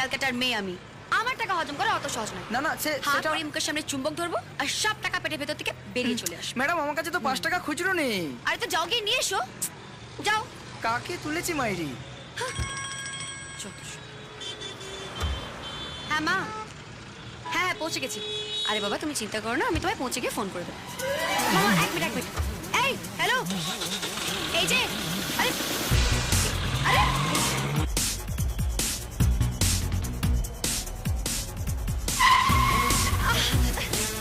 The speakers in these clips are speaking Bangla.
ক্যালকাটার মেয়ে আমি, আমার টাকা হজম করা অত সহজ নয়। না না হাত করে মুখের সামনে চুম্বক ধরবো আর সব টাকা পেটের ভেতর থেকে বেরিয়ে চলে আসবে। ম্যাডাম আমার কাছে তো 5 টাকা খুচরো নেই। আরে তো যাও গিয়ে নিয়ে এসো, যাও। কাকে তুলেছি মাইরি? হ্যাঁ মা, হ্যাঁ পৌঁছে গেছি। আরে বাবা তুমি চিন্তা করো না, আমি তোমায় পৌঁছে গিয়ে ফোন করে দেবো। মামা এক মিনিট। এই হ্যালো, এই যে আরে আরে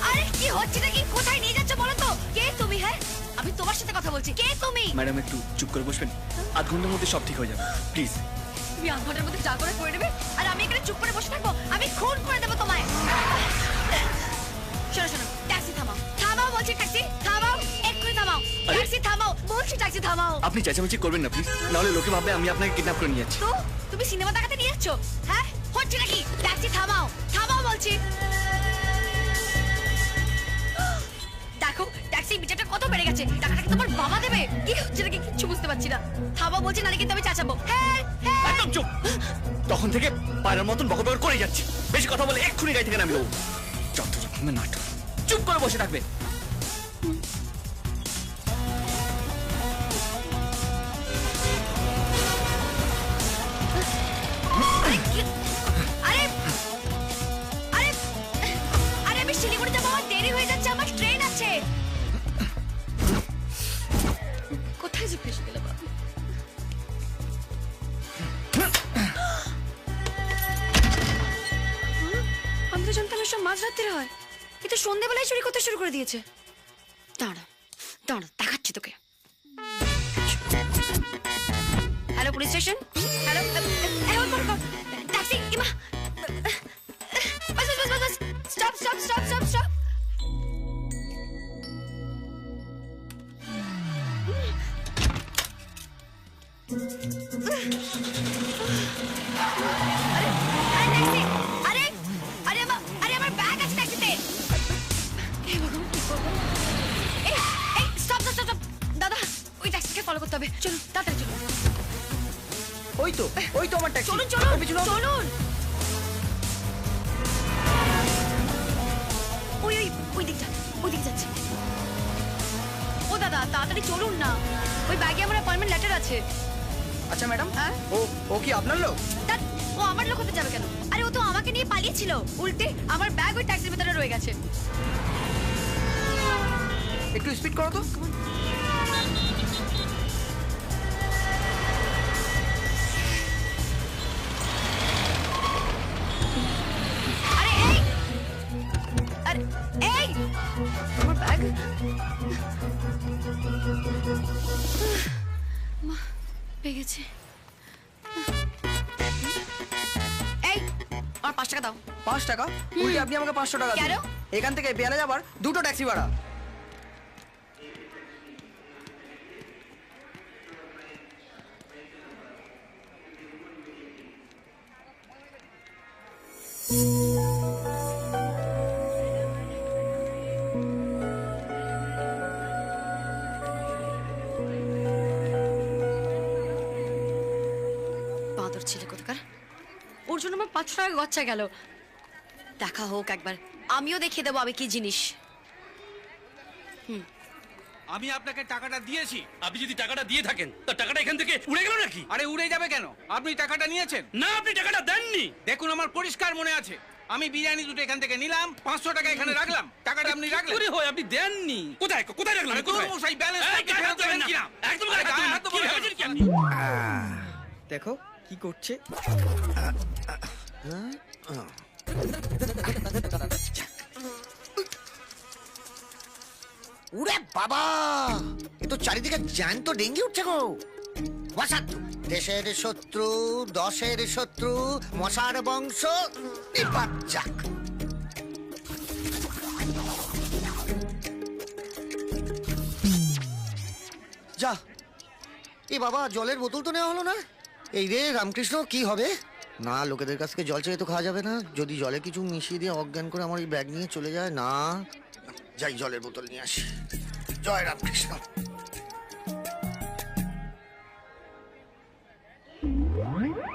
আরে কি হচ্ছে নাকি? কোথায় নিয়ে যাচ্ছ বলো তো? কে তুমি? হ্যাঁ আমি তোমার সাথে কথা বলছি। কে তুমি? ম্যাডাম একটু চুপ করে বসবেন, আধ ঘন্টার মধ্যে সব ঠিক হয়ে যাবে প্লিজ। তুমি আধ ঘন্টার মধ্যে যা করে নেবে আর আমি এখানে চুপ করে বসে থাকবো? আমি খুন করে দেবো তোমায়। শোনো শোনো, ট্যাক্সি থামাও, থামাও বলছি, ট্যাক্সি থামাও, এক্ষুনি থামাও, ট্যাক্সি থামাও বলছি, ট্যাক্সি থামাও। আপনি চেঁচামেচি করবেন না প্লিজ, নাহলে লোকে ভাববে আমি আপনাকে কিডন্যাপ করে নিয়ে যাচ্ছি। তো তুমি সিনেমা দেখাতে নিয়ে যাচ্ছ? হ্যাঁ হচ্ছে নাকি? ট্যাক্সি থামাও, থামাও বলছি। দেখো ট্যাক্সি বিচারটা কত বেড়ে গেছে, টাকাটা কি তোমার বাবা দেবে? কি হচ্ছে নাকি কিচ্ছু বুঝতে পারছি না। থামাও বলছি, নালে কিন্তু আমি চেঁচাবো। হ্যাঁ হ্যাঁ একদম চুপ। তখন থেকে পায়রার মতন বকবক করে যাচ্ছে, বেশি কথা বলে এক্ষুনি গাড়ি থেকে নামিয়ে দেবো। যত রকমের নাটক, চুপ করে বসে থাকবে। আরে আরে আরে আমি শিলিগুড়ি যাবো, আমার দেরি হয়ে যাচ্ছে, আমার ট্রেন আছে। কোথায় যে ফেসে গেল বাবা? আমি তো জানতাম এসব মাঝরাত্রিরে হয়, কিন্তু সন্ধ্যেবেলায় চুরি করতে শুরু করে দিয়েছে। দাঁড়া দাঁড়া, দেখাচ্ছি তোকে। Hello police station, hello taxi, ইমা বাস বাস বাস বাস, stop stop stop stop stop. আরে আরে ট্যাক্সি, আরে আরে আরে আমার ব্যাগ আছে ট্যাক্সিতে। হে ভগবান কি করব? এই এই স্টপ স্টপ স্টপ, দাদা ওই ট্যাক্সিকে ফলো করতে হবে, চলুন তাড়াতাড়ি চলুন। ওই তো আমার ট্যাক্সি। চলুন চলুন চলুন। ওই ওই ওই দিকটা, ওই দিকে যাচ্ছে। ও দাদা তাড়াতাড়ি চলুন না, ওই ব্যাগে আমার অ্যাপয়েন্টমেন্ট লেটার আছে। আচ্ছা ম্যাডাম, হ্যাঁ? ও কি আপনার লোক? ও আমার লোক হতে যাবে কেন? আরে ও তো আমাকে নিয়ে পালিয়েছিল, উল্টে আমার ব্যাগ ওই ট্যাক্সির ভিতরে রয়ে গেছে। একটু স্পিড করো তো। আরে এই আরে এই আমার ব্যাগ। মা পেয়ে গেছে। এই আমার 5 টাকা দাও। 5 টাকা? উল্টে আপনি আমাকে 500 টাকা দিন। কেন? এখান থেকে বেয়ালে যাবার 2টো ট্যাক্সি ভাড়া। বাঁদর ছেলে কোথাকার, ওর জন্য আমার 500 টাকা গচ্ছা গেল। দেখা হোক একবার, আমিও দেখিয়ে দেবো আমি কি জিনিস। আমি আপনাকে টাকাটা দিয়েছি। আপনি যদি টাকাটা দিয়ে থাকেন তা টাকাটা এখান থেকে উড়ে গেল নাকি? আরে উড়ে যাবে কেন? আপনি টাকাটা নিয়েছেন? না, আপনি টাকাটা দেননি। দেখুন আমার পরিষ্কার মনে আছে, আমি বিরিয়ানি দুটো এখান থেকে নিলাম, 500 টাকা এখানে রাখলাম, টাকাটা আপনি রাখলেন। চুরি হয়, আপনি দেননি। কোথায় কোথায় রাখলেন? আরে তোর মশাই ব্যালেন্স করতে ফেরত দেবেন কিনা? একদম আরে গায়ে হাত গায়ে দেবেন না। হাত দেবো কি কেন? ভেবেছেন কি আপনি? দেখো কি করছে। উড়ে বাবা, এ তো চারিদিকে জ্যান্ত ডেঙ্গি উঠছে গো। ওয়াসাত, দেশের শত্রু, দশের শত্রু, মশার বংশ নিপাত যাক। যা, এ বাবা জলের বোতল তো নেওয়া হলো না। এই রে রামকৃষ্ণ, কি হবে? না, লোকেদের কাছ থেকে জল চেয়ে তো খাওয়া যাবে না। যদি জলে কিছু মিশিয়ে দিয়ে অজ্ঞান করে আমার এই ব্যাগ নিয়ে চলে যায়, না যাই জলের বোতল নিয়ে আসি। জয় রামকৃষ্ণ।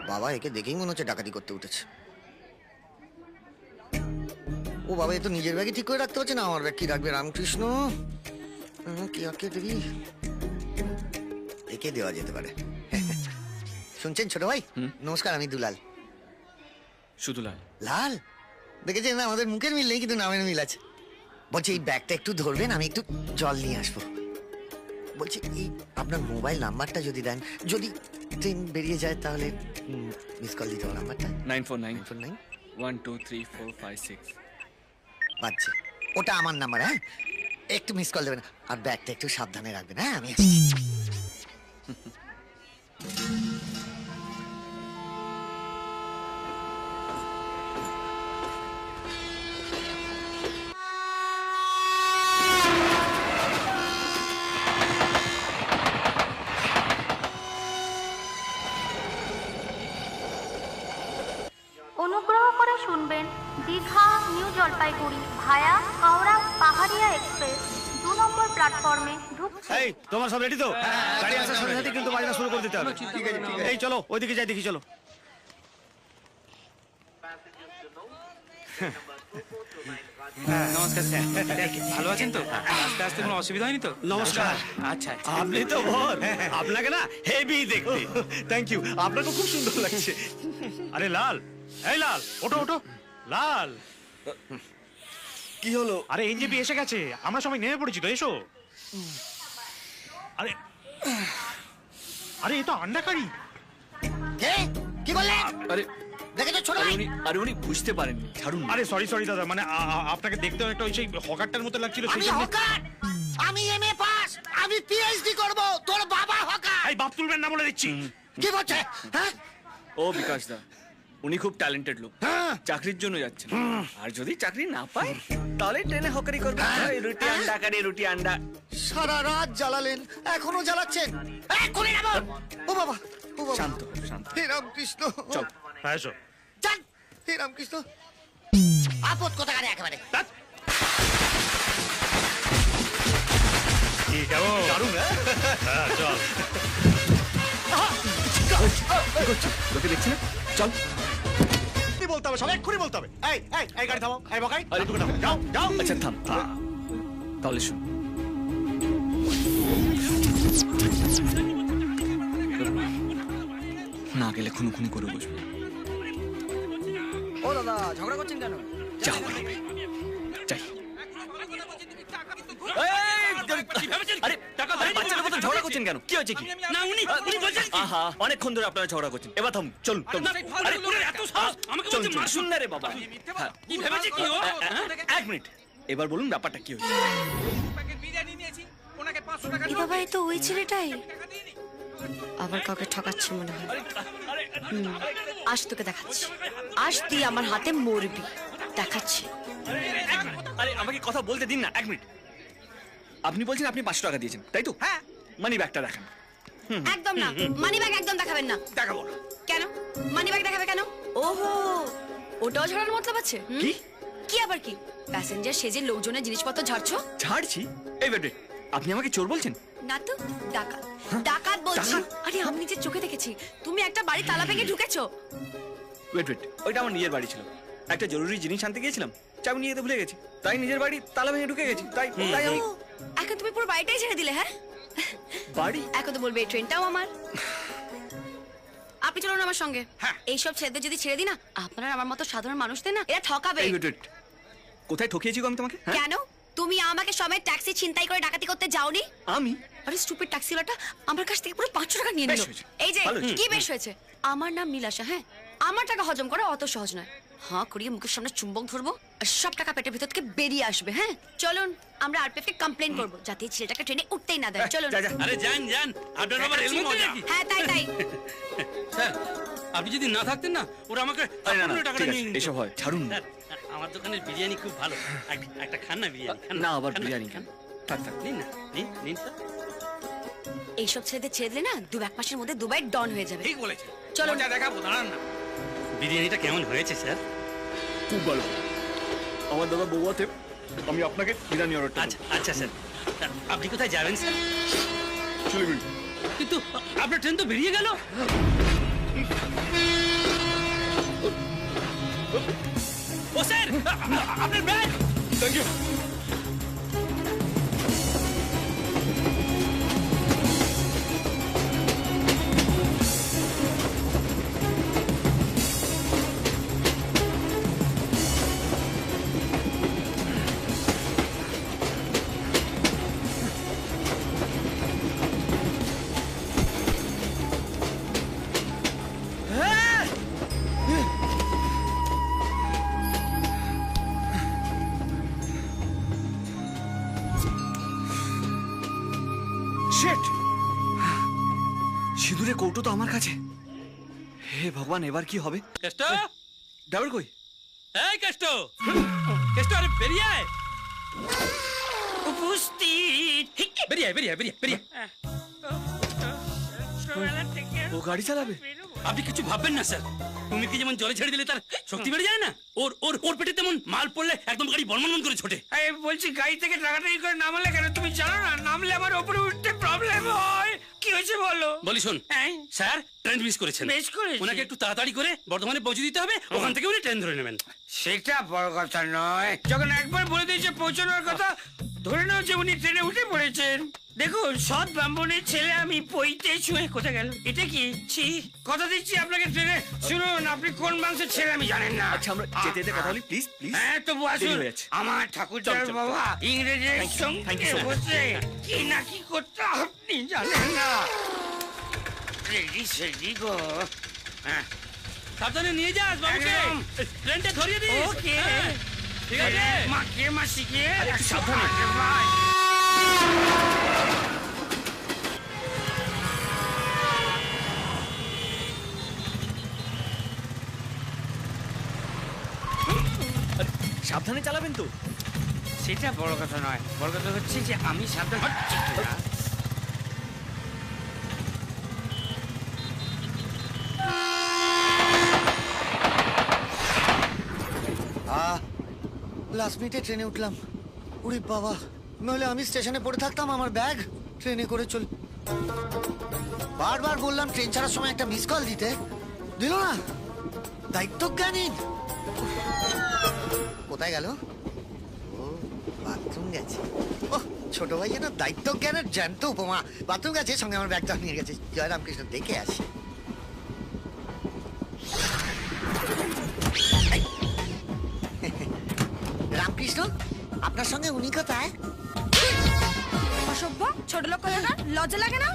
বাবা, একে দেখেই মনে হচ্ছে ডাকাতি করতে উঠেছে। ও বাবা, এ তো নিজের ব্যাগে ঠিক করে রাখতে পারছে না, আমার ব্যাগ কি রাখবে? রামকৃষ্ণ কি আঁকে দেখি, একে দেওয়া যেতে পারে। শুনছেন ছোট ভাই? নমস্কার, আমি দুলাল। শুধু লাল। লাল? দেখেছেন না, আমাদের মুখের মিল নেই কিন্তু নামের মিল আছে। বলছি এই ব্যাগটা একটু ধরবেন, আমি একটু জল নিয়ে আসবো। বলছি এই আপনার মোবাইল নাম্বারটা যদি দেন, যদি ট্রেন বেরিয়ে যায় তাহলে মিস কল দিতে হবে। নাম্বারটা 949 949 1 2 3 4 5 6। বাচ্চা, ওটা আমার নাম্বার। হ্যাঁ, একটু মিস কল দেবেন আর ব্যাগটা একটু সাবধানে রাখবেন। হ্যাঁ, আমি আসছি। অনুগ্রহ করে শুনবেন, দীঘা নিউ জলপাইগুড়ি ভায়া হাওড়া পাহাড়িয়া এক্সপ্রেস 2 নম্বর প্ল্যাটফর্মে ঢুকছে। এই তোমার সব রেডি তো? গাড়ি আসার সাথে সাথে কিন্তু বাজনা শুরু করে দিতে হবে। এই চলো ওইদিকে যাই, দেখি চলো। নমস্কার স্যার, ভালো আছেন তো? আস্তে আস্তে কোনো অসুবিধা হয়নি তো? নমস্কার। আচ্ছা আচ্ছা। আপনি তো বল, আপনাকে না হেভি দেখতে। থ্যাংক ইউ, আপনাকে খুব সুন্দর লাগছে। আরে লাল, এই লাল, ওঠো ওঠো। লাল, কি হলো? আরে এনজেপি এসে গেছে, আমরা সবাই নেমে পড়েছি তো, এসো। আরে আরে এ তো আন্ডাকারি। কে? কি বললেন? আরে দেখেছো ছোট ভাই? উনি বুঝতে পারেননি, ছাড়ুন। আরে সরি দাদা, মানে আপনাকে দেখতে একটা ওই সেই হকারটার মতো লাগছিল, সেই আমি জন্য। হকার, আমি এমএ পাস, আমি পিএইচডি করব। তোর বাবা হকার। এই বাপ তুলবেন না বলে দিচ্ছি। কি বলছে? হ্যাঁ, ও বিকাশ দা, উনি খুব ট্যালেন্টেড লোক, চাকরির জন্য যাচ্ছেন। আর যদি চাকরি না পায় তাহলে ট্রেনে হকারি করবে। ওই রুটি আন্ডা কারি, রুটি আন্ডা। সারা রাত জ্বালালেন, এখনো জ্বালাচ্ছেন। এক্ষুনি নামো। ও বাবা, ও বাবা। শান্ত শান্ত। হে রামকৃষ্ণ। চল। হ্যাঁ এসো। চল। হে রামকৃষ্ণ। আপদ কোথাকারে একেবারে। কি কেমন? দারুণ। হ্যাঁ চল। তোকে দেখছি না, চল। বলতে হবে, সব এক্ষুনি বলতে হবে। এই গাড়ি থামাও, এই বকাই, আরে, দুটো থামাও, যাও যাও। আচ্ছা থাম। তাহলে শুন, না গেলে খুনুখুনি করে বসবে। ও দাদা, ঝগড়া করছেন কেন? যা বলবে যাই। আরে টাকা বাচ্চাদের মতো ঝগড়া করছেন কেন? কি হয়েছে? কি না উনি বলছেন আহা, অনেকক্ষণ ধরে আপনারা ঝগড়া করছেন, এবার থাম। চল চল। আরে তোর এত সাহস, আমাকে চল বলছিস চল। মাসুম। শুন না রে বাবা। হ্যাঁ, কি ভেবেছে কি ও? এক মিনিট, এবার বলুন ব্যাপারটা কি হয়েছে। প্যাকেট বিরিয়ানি নিয়েছি, ওনাকে 500 টাকা এ বাবা, এই তো ওই ছেলেটাই। টাকা দিয়ে নি। আবার কাউকে ঠকাচ্ছে মনে হয়। আজ তোকে দেখাচ্ছি, আজ তুই আমার হাতে মরবি। দেখাচ্ছি। আরে আমাকে কথা বলতে দিন না, এক মিনিট। আপনি বলছেন আপনি 500 টাকা দিয়েছেন, তাই তো? হ্যাঁ। মানি ব্যাগটা দেখান। একদম না, মানি ব্যাগ একদম দেখাবেন না। দেখাবো না। কেন মানি ব্যাগ দেখাবে কেন? ওহো, ওটাও ঝাড়ার মতলব আছে? কি? কি আবার কি? প্যাসেঞ্জার সেজে লোকজনের জিনিসপত্র ঝাড়ছো? ছাড়ছি? এই বেটে, আপনি আমাকে চোর বলছেন? না তো, ডাকাত। ডাকাত বলছি। ডাকাত? আরে আমি নিজের চোখে দেখেছি, তুমি একটা বাড়ি তালা ভেঙে ঢুকেছো। ওয়েট, ওইটা আমার নিজের বাড়ি ছিল। একটা জরুরি জিনিস আনতে গিয়েছিলাম, চাবি নিয়ে যেতে ভুলে গেছি, তাই নিজের বাড়ি তালা ভেঙে ঢুকে গেছি। তাই আমি ও, এখন তুমি পুরো বাড়িটাই ছেড়ে দিলে? হ্যাঁ, বাড়ি। এখন তো বলবে এই ট্রেনটাও আমার। আপনি চলুন আমার সঙ্গে। এইসব ছেলেদের যদি ছেড়ে দিই না, আপনারা আমার মতো সাধারণ মানুষদের না এরা ঠকাবে। এই ওয়েট, কোথায় ঠকিয়েছি গো আমি তোমাকে? হ্যাঁ? কেন? তুমি আমাকে সময় ট্যাক্সি ছিনতাই করে ডাকাতি করতে যাওনি? আমি? আরে স্টুপিড ট্যাক্সিওয়ালাটা আমার কাছ থেকে পুরো 500 টাকা নিয়ে নিল। বেশ হয়েছে। এই যে ভালো হয়েছে। কি বেশ হয়েছে? আমার নাম নীলাশা। হ্যাঁ, আমার টাকা হজম করা অত সহজ নয়। হ্যাঁ করিয়ে মুখের সামনে চুম্বক ধরবো আর সব টাকা পেটের ভিতর থেকে বেরিয়ে আসবে। হ্যাঁ চলুন, আমরা আরপিএফ কে কমপ্লেন করব যাতে এই ছেলেটাকে ট্রেনে উঠতেই না দেয়। চলুন। যা যা। আরে যান যান, আপনার আবার এর মধ্যে নাকি? হ্যাঁ তাই তাই। স্যার, আপনি যদি না থাকতেন না, ওরা আমাকে আরে না না, 15 টাকা ঠিক নিয়ে আছে, নিত। এসব হয়, ছাড়ুন না। স্যার, আমার দোকানের বিরিয়ানি খুব ভালো, একটা খান না বিরিয়ানি। খান না, আবার খান বিরিয়ানি খান। থাক থাক। নিন না, নিন স্যার। এইসব ছেলেদের ছেড়ে দিলে না 2-1 মাসের মধ্যে দুবাই ডন হয়ে যাবে। ঠিক বলেছে। চলো। মজা দেখাবো, দাঁড়ান না। বিরিয়ানিটা কেমন হয়েছে স্যার? খুব ভালো। আমার দাদা বৌয়াতে আমি আপনাকে বিরিয়ানি অর্ডার আচ্ছা আচ্ছা স্যার, আপনি কোথায় যাবেন স্যার? শিলিগুড়ি। কিন্তু আপনার ট্রেন তো বেরিয়ে গেল। ও স্যার, আপনার ব্যাগ। Thank you. শিট! সিঁদুরে কৌটো তো আমার কাছে। হে ভগবান, এবার কি হবে? কেষ্ট, ড্রাইভার কই? এই কেষ্ট, কেষ্ট, আরে বেরিয়ে আয়। উপস্থিত। বেরিয়ে আয়, বেরিয়ে আয়, বেরিয়ে আয়, বেরিয়ে আয়। ও গাড়ি চালাবে? আপনি কিছু ভাববেন না স্যার। তুমি কি যেমন জলে ছেড়ে দিলে তার শক্তি বেড়ে যায় না, ওর ওর ওর পেটে তেমন মাল পড়লে একদম গাড়ি বর্মন করে ছোটে। এই বলছি, গাড়ি থেকে টাকাটাই করে নামালে কেন? তুমি জানো না নামলে আমার উপরে উঠতে প্রবলেম হয়। কি হয়েছে বলো। বলি শোন স্যার, ট্রেন মিস করেছেন। মিস করেছি? ওনাকে একটু তাড়াতাড়ি করে বর্ধমানে পৌঁছে দিতে হবে, ওখান থেকে উনি ট্রেন ধরে নেবেন। সেটা বড় কথা নয়, যখন একবার বলে দিয়েছে পৌঁছানোর কথা, ধরে নাও যে উনি ট্রেনে উঠে পড়েছেন। দেখুন, সৎ ব্রাহ্মণের ছেলে আমি, পইতে ছুঁয়ে কোথায় গেল? এটা কি? ছি, কথা দিচ্ছি আপনাকে ট্রেনে। শুনুন, আপনি কোন বংশের ছেলে আমি জানেন না। আচ্ছা, আমরা যেতে যেতে কথা বলি, প্লিজ প্লিজ। হ্যাঁ, তবু আসুন। দেরি হয়ে যাচ্ছে। আমার ঠাকুরদার চল, চল, চল। বাবা ইংরেজের Thank you সঙ্গে so much. বসে কি না কি করতে আপনি জানেন না। রেডি সেডি গো। হ্যাঁ, সাবধানে নিয়ে যাস বাবুকে, একদম। ট্রেনটা ধরিয়ে দিস। ওকে। হ্যাঁ, ঠিক আছে। মাকে মাসিকে সাবধানে। সাবধানে চালাবেন তো। সেটা বড় কথা নয়, বড় কথা হচ্ছে যে আমি সাবধান হচ্ছি না। লাস্ট মিনিটে ট্রেনে উঠলাম। উরি বাবা, নইলে আমি স্টেশনে পড়ে থাকতাম, আমার ব্যাগ ট্রেনে করে চল। বারবার বললাম ট্রেন ছাড়ার সময় একটা মিস কল দিতে, দিল না। দায়িত্ব জ্ঞানীন। কোথায় গেল? ও বাথরুম গেছে। ও ছোট ভাই যেন দায়িত্ব জ্ঞানের জ্যান্ত উপমা। বাথরুম গেছে, সঙ্গে আমার ব্যাগটা নিয়ে গেছে। জয় রামকৃষ্ণ, দেখে আসি। রামকৃষ্ণ, আপনার সঙ্গে উনি কোথায়? অসভ্য ছোট লোক কোথাকার, লজ্জা লাগে না?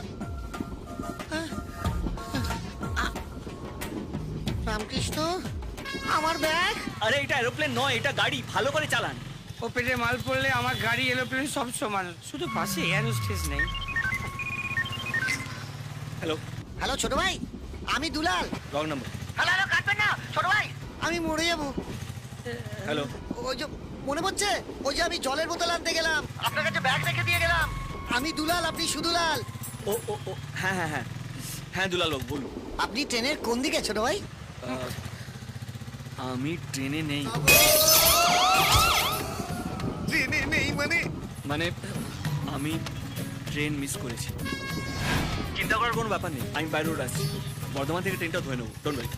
রামকৃষ্ণ, আমার ব্যাগ। আরে এটা এরোপ্লেন নয়, এটা গাড়ি, ভালো করে চালান। ও পেটে মাল পড়লে আমার গাড়ি এরোপ্লেন সব সমান, শুধু পাশে এয়ার হোস্টেস নেই। হ্যালো। হ্যালো ছোট ভাই, আমি Dulal. Wrong number. Hello hello, কাটবেন না ছোট ভাই, আমি মরে যাবো। হ্যালো। ওই যে মনে পড়ছে, ওই যে আমি জলের বোতল আনতে গেলাম, আপনার কাছে ব্যাগ রেখে দিয়ে গেলাম। আমি দুলাল, আপনি সুদুলাল। ও ও ও, হ্যাঁ হ্যাঁ হ্যাঁ হ্যাঁ, দুলাল বাবু বলুন। আপনি ট্রেনের কোন দিকে ছোট ভাই? আমি ট্রেনে নেই। ট্রেনে নেই মানে? মানে আমি ট্রেন মিস করেছি। চিন্তা করার কোনো ব্যাপার নেই, আমি বাই রোড আসছি, বর্ধমান থেকে ট্রেনটা ধরে নেবো, ডোন্ট ওয়ারি।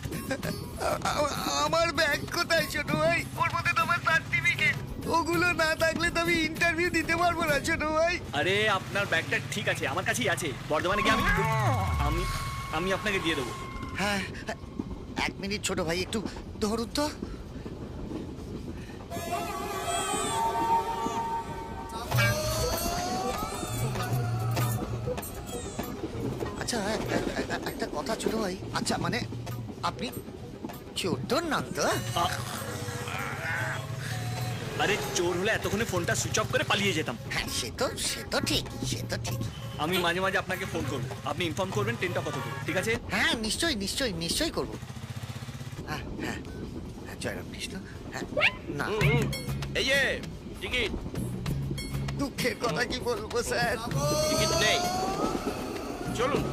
আমার ব্যাগ কোথায় ছোট ভাই? ওর মধ্যে তো আমার সার্টিফিকেট, ওগুলো না থাকলে তো আমি ইন্টারভিউ দিতে পারবো না ছোট ভাই। আরে আপনার ব্যাগটা ঠিক আছে, আমার কাছেই আছে, বর্ধমানে গিয়ে আমি আমি আপনাকে দিয়ে দেবো। হ্যাঁ, এক মিনিট ছোট ভাই, একটু ধরুন তো। আচ্ছা, একটা কথা ছোট ভাই, আচ্ছা মানে আপনি চোর নাম তো? আরে চোর হলে এতক্ষণে ফোনটা সুইচ অফ করে পালিয়ে যেতাম। হ্যাঁ, সে তো ঠিক, সে তো ঠিক। আমি মাঝে মাঝে আপনাকে ফোন করবো, আপনি ইনফর্ম করবেন ট্রেনটা কত দূর, ঠিক আছে? হ্যাঁ, নিশ্চয়ই নিশ্চয়ই নিশ্চয়ই করবো। হ্যাঁ হ্যাঁ হ্যাঁ, জয় রামকৃষ্ণ। হ্যাঁ, না এই যে টিকিট দুঃখের কথা কি বলবো স্যার। টিকিট নেই, চলুন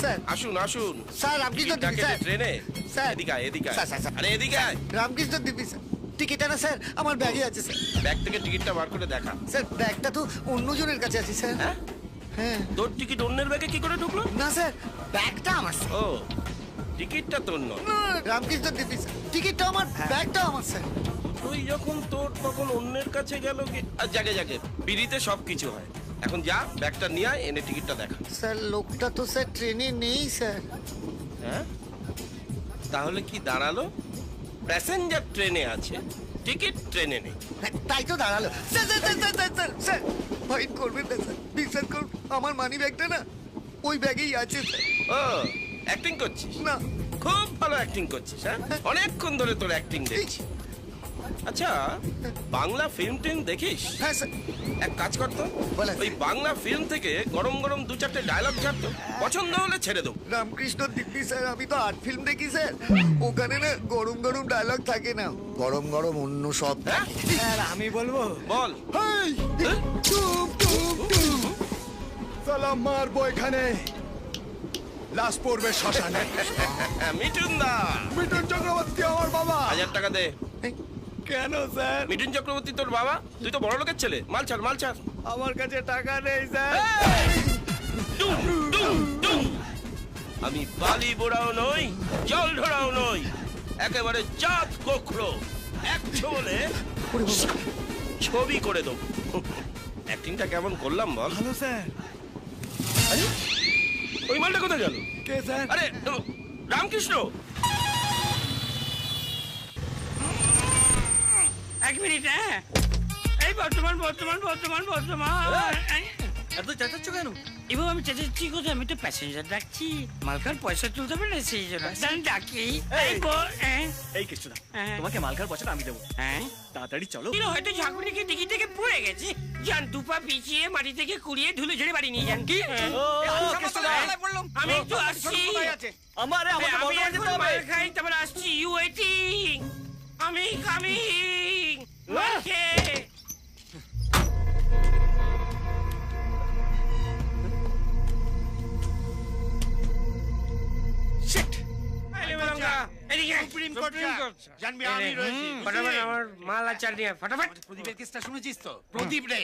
স্যার আসুন আসুন। স্যার, আপনি তো টিকিট স্যার ট্রেনে স্যার, এদিকে আয়, এদিকে আয়। Sir, sir, sir. আরে এদিকে আয়। রামকৃষ্ণ দিবি স্যার, টিকিট না স্যার, আমার ব্যাগে আছে স্যার। ব্যাগ থেকে টিকিটটা বার করে দেখা। স্যার, ব্যাগটা তো অন্যজনের কাছে আছে স্যার। হ্যাঁ? হ্যাঁ, তোর টিকিট অন্যের ব্যাগে কি করে ঢুকলো? না স্যার, ব্যাগটা আমার স্যার। ও, টিকিটটা তোর নয়। রামকৃষ্ণ দিবি স্যার, টিকিটটা আমার, ব্যাগটা আমার স্যার। তুই যখন তোর তখন অন্যের কাছে গেল কি আর জাগে জাগে বিড়িতে সব কিছু হয়। এখন যা ব্যাগটা নিয়ে আয়, এনে টিকিটটা দেখা। স্যার লোকটা তো স্যার ট্রেনে নেই স্যার। হ্যাঁ, তাহলে কি দাঁড়ালো? প্যাসেঞ্জার ট্রেনে আছে, টিকিট ট্রেনে নেই। হ্যাঁ, তাই তো দাঁড়ালো। Sir sir sir sir sir sir sir fine করবেন না স্যার, বিশ্বাস করুন আমার মানি ব্যাগটা না ওই ব্যাগেই আছে স্যার। ও অ্যাক্টিং করছিস? না, খুব ভালো অ্যাক্টিং করছিস। হ্যাঁ, অনেকক্ষণ ধরে তোর অ্যাক্টিং দেখছি। আচ্ছা, বাংলা ফিল্ম টিম দেখিস? হ্যাঁ স্যার। এক কাজ কর তো, বলেন। ওই বাংলা ফিল্ম থেকে গরম গরম 2-4টে ডায়লগ ছাড়তো, পছন্দ হলে ছেড়ে দেবো। রামকৃষ্ণ দিব্যি স্যার, আমি তো আর্ট ফিল্ম দেখি স্যার, ওখানে না গরম গরম ডায়লগ থাকে না, গরম গরম অন্য সব। হ্যাঁ, স্যার আমি বলবো। বল। সালাম মারবো এখানে, লাশ পড়বে শ্মশানে। মিঠুন দা, মিঠুন চক্রবর্তী আমার বাবা। 1000 টাকা দে। কেন স্যার? মিঠুন চক্রবর্তী তোর বাবা? তুই তো বড় লোকের ছেলে, মাল ছাড় মাল ছাড়। আমার কাছে টাকা নেই স্যার। ডুম, ডুম, ডুম। আমি বালি বোড়াও নই, জল ঢোড়াও নই, একেবারে জাত কোখরো। একশো বলে ছবি করে দেবো। অ্যাক্টিংটা কেমন করলাম বল? ভালো স্যার। আরে, ওই মালটা কোথায় গেল? কে স্যার? আরে রামকৃষ্ণ। এক মিনিট। হ্যাঁ, এই বর্তমান বর্তমান বর্তমান বর্তমান। এত চেঁচাচ্ছ কেন? এবার আমি চেঁচাচ্ছি কোথায়? আমি তো প্যাসেঞ্জার ডাকছি, মালকার পয়সা তুলতে হবে না, সেই জন্য ডাকি। এই কিছু না, হ্যাঁ। তোমাকে মালকার পয়সাটা আমি দেবো। হ্যাঁ, তাড়াতাড়ি চলো। হয়তো ঝাঁকুনিকে ডিকি থেকে পড়ে গেছে, যান দুপা পিছিয়ে মাটি থেকে কুড়িয়ে ধুলে ঝেড়ে বাড়ি নিয়ে যান। কি আমি একটু আসছি, আমারে আমাকে আমি বলতে এখন যেতে হবে। মাল খাই, তারপর আসছি। ইউ ওয়েটিং, আমি কামিং। ওকে। জানবি আমি রয়েছি। ফটাফট আমার মাল আর চাল নিয়ে ফটাফট। প্রদীপের কেসটা শুনেছিস তো? প্রদীপ রে,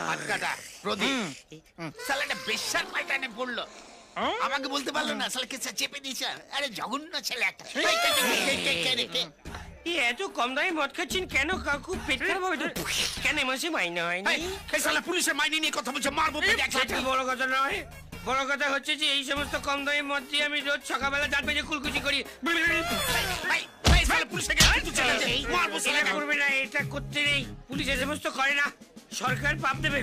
হাতকাটা প্রদীপ। শালাটা বেশ্যার পায়টানে পড়লো, আমাকে বলতে পারলো না, শালা কেসটা চেপে দিয়েছে। আরে জঘন্য ছেলে একটা। এত কম দামে মদ খাচ্ছেন কেন কাকু? পেট খারাপ হবে তো? কেন মাসে মাইনে হয়নি? এই শালা পুলিশের মাইনে নিয়ে কথা বলছে, মারবো পেটে এক সেটা বড় কথা নয়, বড় কথা হচ্ছে যে এই সমস্ত কম দামে মদ দিয়ে আমি রোজ সকালবেলা দাঁত বেজে কুলকুচি করি। এটা করবে না, এটা করতে নেই, পুলিশ এ সমস্ত করে না, সরকার পাপ দেবে।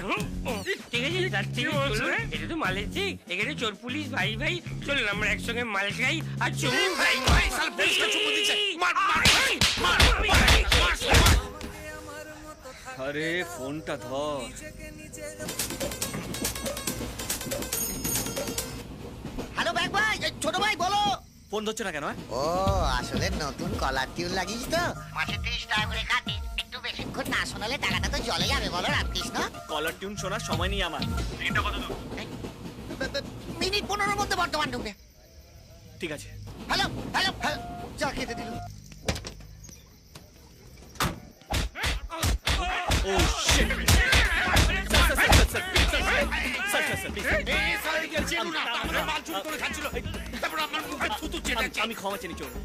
ঠিক আছে, তার থেকে চলুন, এটা তো মালের ঠিক, এখানে চোর পুলিশ ভাই ভাই, চলুন আমরা একসঙ্গে মাল খাই আর চুমু খাই। আরে ফোনটা ধর। হ্যালো ব্যাগ ভাই, এই ছোট ভাই বলো। ফোন ধরছে না কেন? ও আসলে নতুন কলার টিউন লাগিস তো, মাসে 30 টাকা করে কাটি, একটু বেশিক্ষণ না শোনালে টাকাটা তো জলে যাবে বলো রামকৃষ্ণ। কলার টিউন শোনার সময় নেই আমার। মিনিট 15 মধ্যে বর্তমান ঢুকবে। ঠিক আছে। হ্যালো হ্যালো হ্যালো, যা খেতে দিল। ও শিট। আমি ক্ষমা চেয়ে চলুন।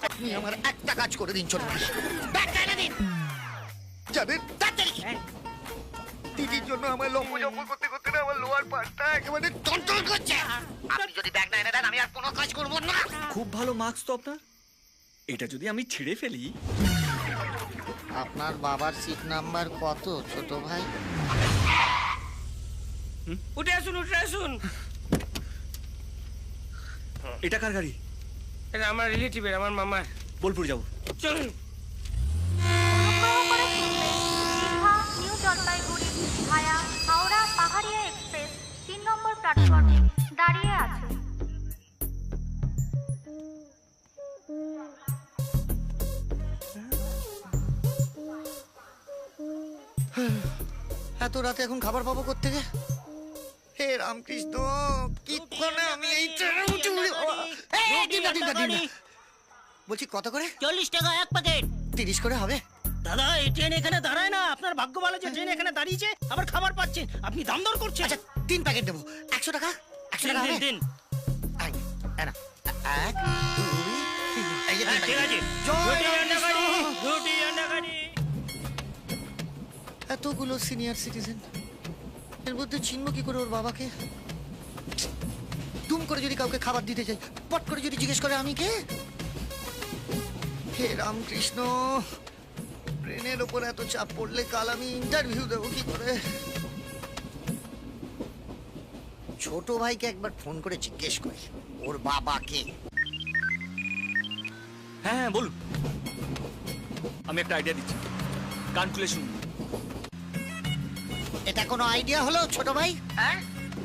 আপনি আমার একটা কাজ করে দিন ছোট ভাই, ব্যাগটা এনে দিন। যাবেন তাড়াতাড়ি। দিদির জন্য আমার লম্ব জম্ব করতে করতে না আমার লোয়ার পার্টটা একেবারে টনটন করছে। আপনি যদি ব্যাগ না এনে দেন আমি আর কোনো কাজ করবো না। খুব ভালো মার্কস তো আপনার। এটা যদি আমি ছিঁড়ে ফেলি। আপনার বাবার সিট নাম্বার কত ছোট ভাই? উঠে আসুন, উঠে আসুন। এটা কার গাড়ি? এটা আমার রিলেটিভের, আমার মামার। বোলপুর যাবো। চলুন। অনুগ্রহ করে শুনবেন, দীঘা নিউ জলপাইগুড়ি ভায়া হাওড়া পাহাড়িয়া এক্সপ্রেস 3 নম্বর প্ল্যাটফর্মে দাঁড়িয়ে আছে। এত রাতে এখন খাবার পাবো কোত্থেকে? হে রামকৃষ্ণ, কিক্ষণে আমি এই ট্রেনে উঠে উড়ে বলছি কত করে? 40 টাকা এক প্যাকেট। 30 করে হবে? দাদা এই ট্রেন এখানে দাঁড়ায় না, আপনার ভাগ্য ভালো যে ট্রেন এখানে দাঁড়িয়েছে, আবার খাবার পাচ্ছেন, আপনি দাম দর করছেন। আচ্ছা 3 প্যাকেট দেবো, 100 টাকা। 100 টাকা হবে? দিন। এই, এই না, 1 2 3 এই যেতেই ঠিক পারি। আছে জয় রুটি আন্ডা কারি রামকৃষ্ণ। রুটি আন্ডা কারি এতগুলো সিনিয়র সিটিজেন, এর মধ্যে চিনব কি করে ওর বাবাকে? দুম করে যদি কাউকে খাবার দিতে চাই, পট করে যদি জিজ্ঞেস করে আমি কে? হে রামকৃষ্ণ, ব্রেনের ওপর এত চাপ পড়লে কাল আমি ইন্টারভিউ দেবো কি করে? ছোট ভাইকে একবার ফোন করে জিজ্ঞেস করি ওর বাবাকে। হ্যাঁ হ্যাঁ বলুন। আমি একটা আইডিয়া দিচ্ছি, কান খুলে শুনুন। এটা কোনো আইডিয়া হলো ছোট ভাই? হ্যাঁ,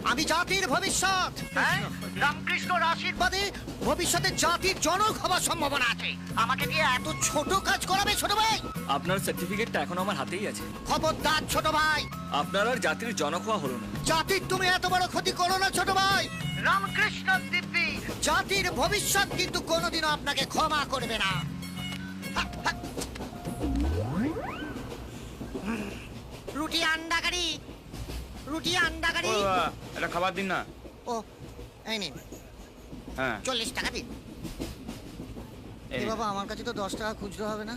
আমি জাতির ভবিষ্যৎ। হ্যাঁ, রামকৃষ্ণর আশীর্বাদে ভবিষ্যতে জাতির জনক হবার সম্ভাবনা আছে। আমাকে দিয়ে এত ছোট কাজ করাবে ছোট ভাই? আপনার সার্টিফিকেটটা এখন আমার হাতেই আছে। খবরদার ছোট ভাই, আপনার আর জাতির জনক হওয়া হলো না। জাতির তুমি এত বড় ক্ষতি করো না ছোট ভাই। রামকৃষ্ণ দিব্যি জাতির ভবিষ্যৎ কিন্তু কোনোদিনও আপনাকে ক্ষমা করবে না। রুটি আন্ডা কারি, রুটি আন্ডা কারি। একটা খাবার দিন না। ও এই নিন, হ্যাঁ 40 টাকা দিন। এ বাবা, আমার কাছে তো 10 টাকা খুচরো হবে না।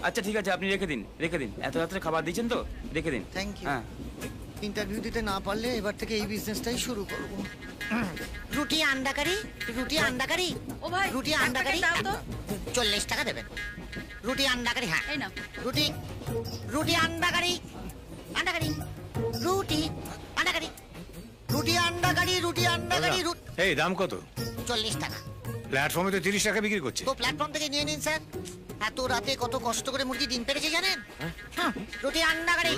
আচ্ছা ঠিক আছে, আপনি রেখে দিন, রেখে দিন। এত রাত্রে খাবার দিচ্ছেন তো, রেখে দিন। Thank you. হ্যাঁ ইন্টারভিউ দিতে না পারলে এবার থেকে এই বিজনেসটাই শুরু করব। রুটি আন্ডা কারি, রুটি আন্ডা কারি। ও ভাই, রুটি আন্ডা কারি দাও তো। 40 টাকা দেবেন। রুটি আন্ডা কারি, হ্যাঁ এই নাও। রুটি, রুটি আন্ডা কারি, আন্ডা কারি, রুটি আন্ডা কারি, রুটি আন্ডা কারি, রুটি আন্ডা কারি। এই দাম কত? 40 টাকা। প্ল্যাটফর্মে তো 30 টাকা বিক্রি করছে। তো প্ল্যাটফর্ম থেকে নিয়ে নিন স্যার। এত রাতে কত কষ্ট করে মুরগি ডিম পেড়েছে জানেন? হ্যাঁ, রুটি আন্ডা কারি,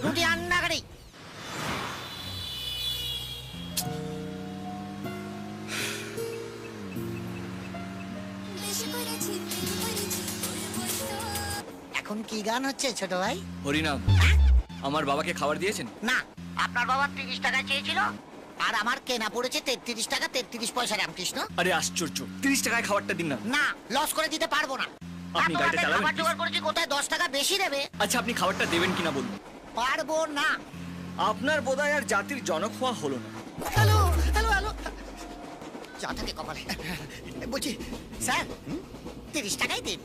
রুটি আন্ডা কারি। এখন কি গান হচ্ছে ছোট ভাই? হরিনাম। আমার বাবাকে খাবার দিয়েছেন? না, আপনার বাবা 30 টাকা চেয়েছিল, আর আমার কেনা পড়েছে 33 টাকা 33 পয়সা। রামকৃষ্ণ, আরে আশ্চর্য, 30 টাকায় খাবারটা দিন না। না, লস করে দিতে পারবো না। আপনি এত গাড়িটা রাতে চালাবেন, খাবার please? জোগাড় করেছি, কোথায় 10 টাকা বেশি দেবে? আচ্ছা আপনি খাবারটা দেবেন কিনা বলুন। পারবো না। আপনার বোধহয় আর জাতির জনক হওয়া হলো না। হ্যালো হ্যালো হ্যালো, যা থাকে কপালে। বলছি স্যার, 30 টাকাই দিন।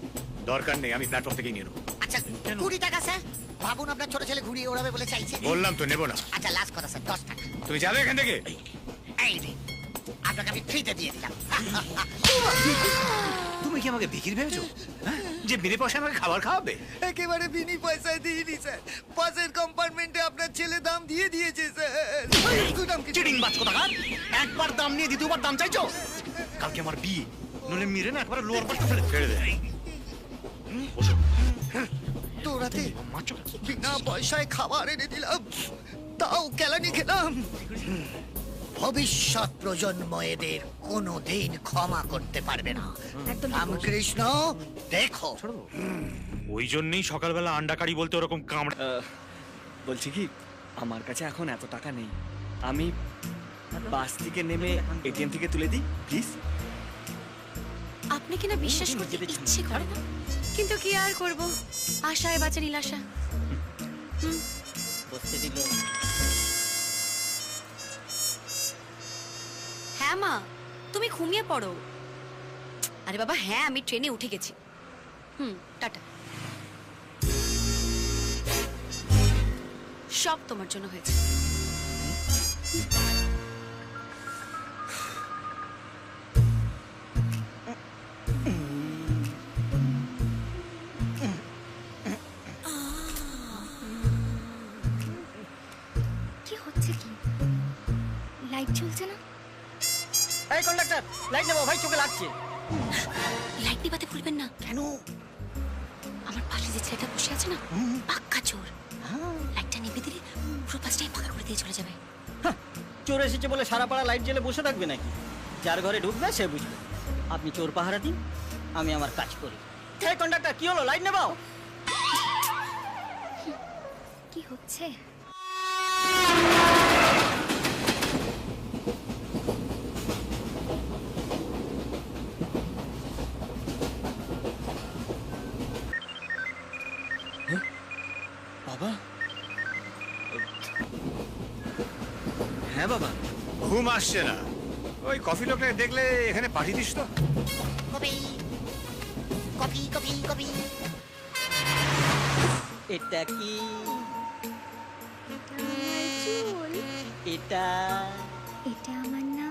দরকার নেই, আমি প্ল্যাটফর্ম থেকেই নিয়ে নেবো। আচ্ছা 20 টাকা স্যার। ভাবুন আপনার ছোট ছেলে ঘুরিয়ে ওড়াবে বলে চাইছে। বললাম তো নেবো না। আচ্ছা লাস্ট কথা স্যার, 10 টাকা। তুমি যাবে এখান থেকে। এই রে, আপনাকে আমি ফ্রিতে দিয়ে দিলাম। তুমি কি আমাকে ভিখিরি ভেবেছো, যে বিনে পয়সা আমাকে খাবার খাওয়াবে? একেবারে বিনি পয়সায় দিইনি স্যার। পাশের কম্পার্টমেন্টে আপনার ছেলে দাম দিয়ে দিয়েছে স্যার। চিটিং বাজ কোথাকার! একবার দাম নিয়ে দ্বিতীয়বার দাম চাইছো? কালকে আমার বিয়ে, নলে মেরে না একবার লোয়ার পাশটা ফেলে ছেড়ে দে। বসো। তোরাতে বিনা পয়সায় খাবার এনে দিলাম, তাও কেলানি খেলাম। ভবিষ্যৎ প্রজন্ম এদের কোনোদিন ক্ষমা করতে পারবে না। রামকৃষ্ণ দেখো। ওই জন্যই সকালবেলা আন্ডা কারি বলতে ওরকম কামড়। বলছি কি, আমার কাছে এখন এত টাকা নেই। আমি বাস থেকে নেমে এটিএম থেকে তুলে দিই প্লিজ। আপনি কিনা বিশ্বাস করতে ইচ্ছে করে না, কিন্তু কি আর করব, আশায় বাঁচে নীলাশা। হ্যাঁ মা, তুমি ঘুমিয়ে পড়ো। আরে বাবা হ্যাঁ, আমি ট্রেনে উঠে গেছি। টাটা। সব তোমার জন্য হয়েছে। কি হচ্ছে কি? লাইট জ্বলছে না? এই কন্ডাক্টর, লাইট নেবো ভাই, চোখে লাগছে। লাইট নিভাতে ভুলবেন না। কেন? আমার পাশে যে ছেলেটা বসে আছে না, পাক্কা চোর। লাইটটা নিভে দিলে পুরো পাশটাই ফাঁকা করে দিয়ে চলে যাবে। চোর এসেছে বলে সারা পাড়া লাইট জ্বেলে বসে থাকবে নাকি? যার ঘরে ঢুকবে সে বুঝবে। আপনি চোর পাহারা দিন, আমি আমার কাজ করি। এই কন্ডাক্টর, কি হলো? লাইট নেবো? কি হচ্ছে? বাবা? হ্যাঁ বাবা। ঘুম আসছে না। ওই কফি লোকটাকে দেখলে এখানে পাঠিয়ে দিস তো। কবি কপি কপি কপি। এটা কি? এটা এটা এটা আমার না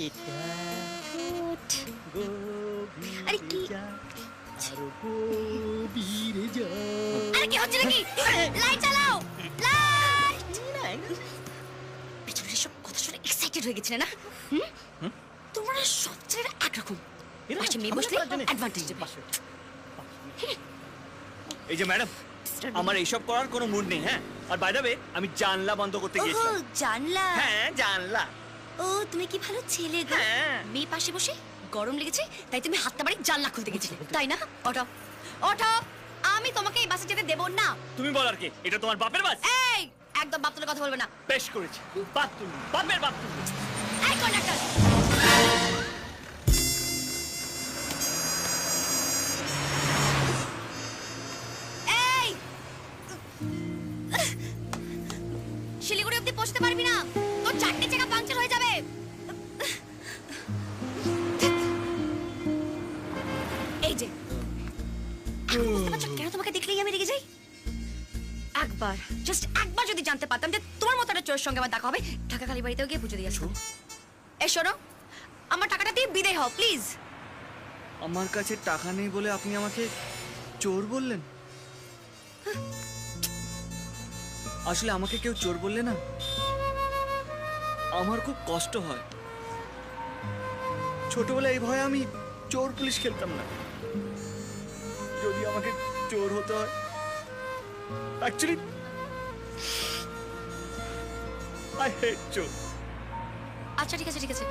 এটা ওঠ। আরে কি আরে কি হচ্ছে নাকি? লাইট চালাও, লাইট। পেছনে সব কথা শুনে এক্সাইটেড হয়ে গেছিলে না? তোমরা সব ছেলেরা একরকম। পাশে মেয়ে বসলে অ্যাডভান্টেজ দেবে। এই যে ম্যাডাম, আমার এইসব করার কোনো মুড নেই। হ্যাঁ, আর বাই দ্য ওয়ে আমি জানলা বন্ধ করতে ওহো, গিয়েছিলাম। জানলা। হ্যাঁ, জানলা। ও তুমি কি ভালো ছেলে গো। হ্যাঁ। মেয়ে পাশে বসে গরম লেগেছে তাই তুমি হাতটা বাড়ি জানলা খুলতে গেছিলে, তাই না? ওঠো ওঠো, আমি তোমাকে এই বাসে যেতে দেব না। তুমি বল আর কি, এটা তোমার বাপের বাস? এই একদম বাপ তুলে কথা বলবে না। বেশ করেছি, বাপ তুমি, বাপের বাপ তুমি। এই কন্ডাক্টর, এই শিলিগুড়ি অব্দি পৌঁছতে পারবি না, তোর চারটে চাকা পাংচার হয়ে যাবে। এই যে এখন বুঝতে পারছো কেন তোমাকে দেখলেই আমি রেগে যাই? একবার জাস্ট একবার যদি জানতে পারতাম যে তোমার মতো একটা চোরের সঙ্গে আমার দেখা হবে, ঢাকা কালী বাড়িতেও গিয়ে পুজো দিয়ে আসবো। এই শোনো, আমার টাকাটা দিয়ে বিদায় হও প্লিজ। আমার কাছে টাকা নেই বলে আপনি আমাকে চোর বললেন? আসলে আমাকে কেউ চোর বললে না আমার খুব কষ্ট হয়। ছোটবেলায় এই ভয়ে আমি চোর পুলিশ খেলতাম না। যদি আমাকে চোর হতে হয়, অ্যাকচুয়ালি আই হেট চোর। আচ্ছা ঠিক আছে ঠিক আছে,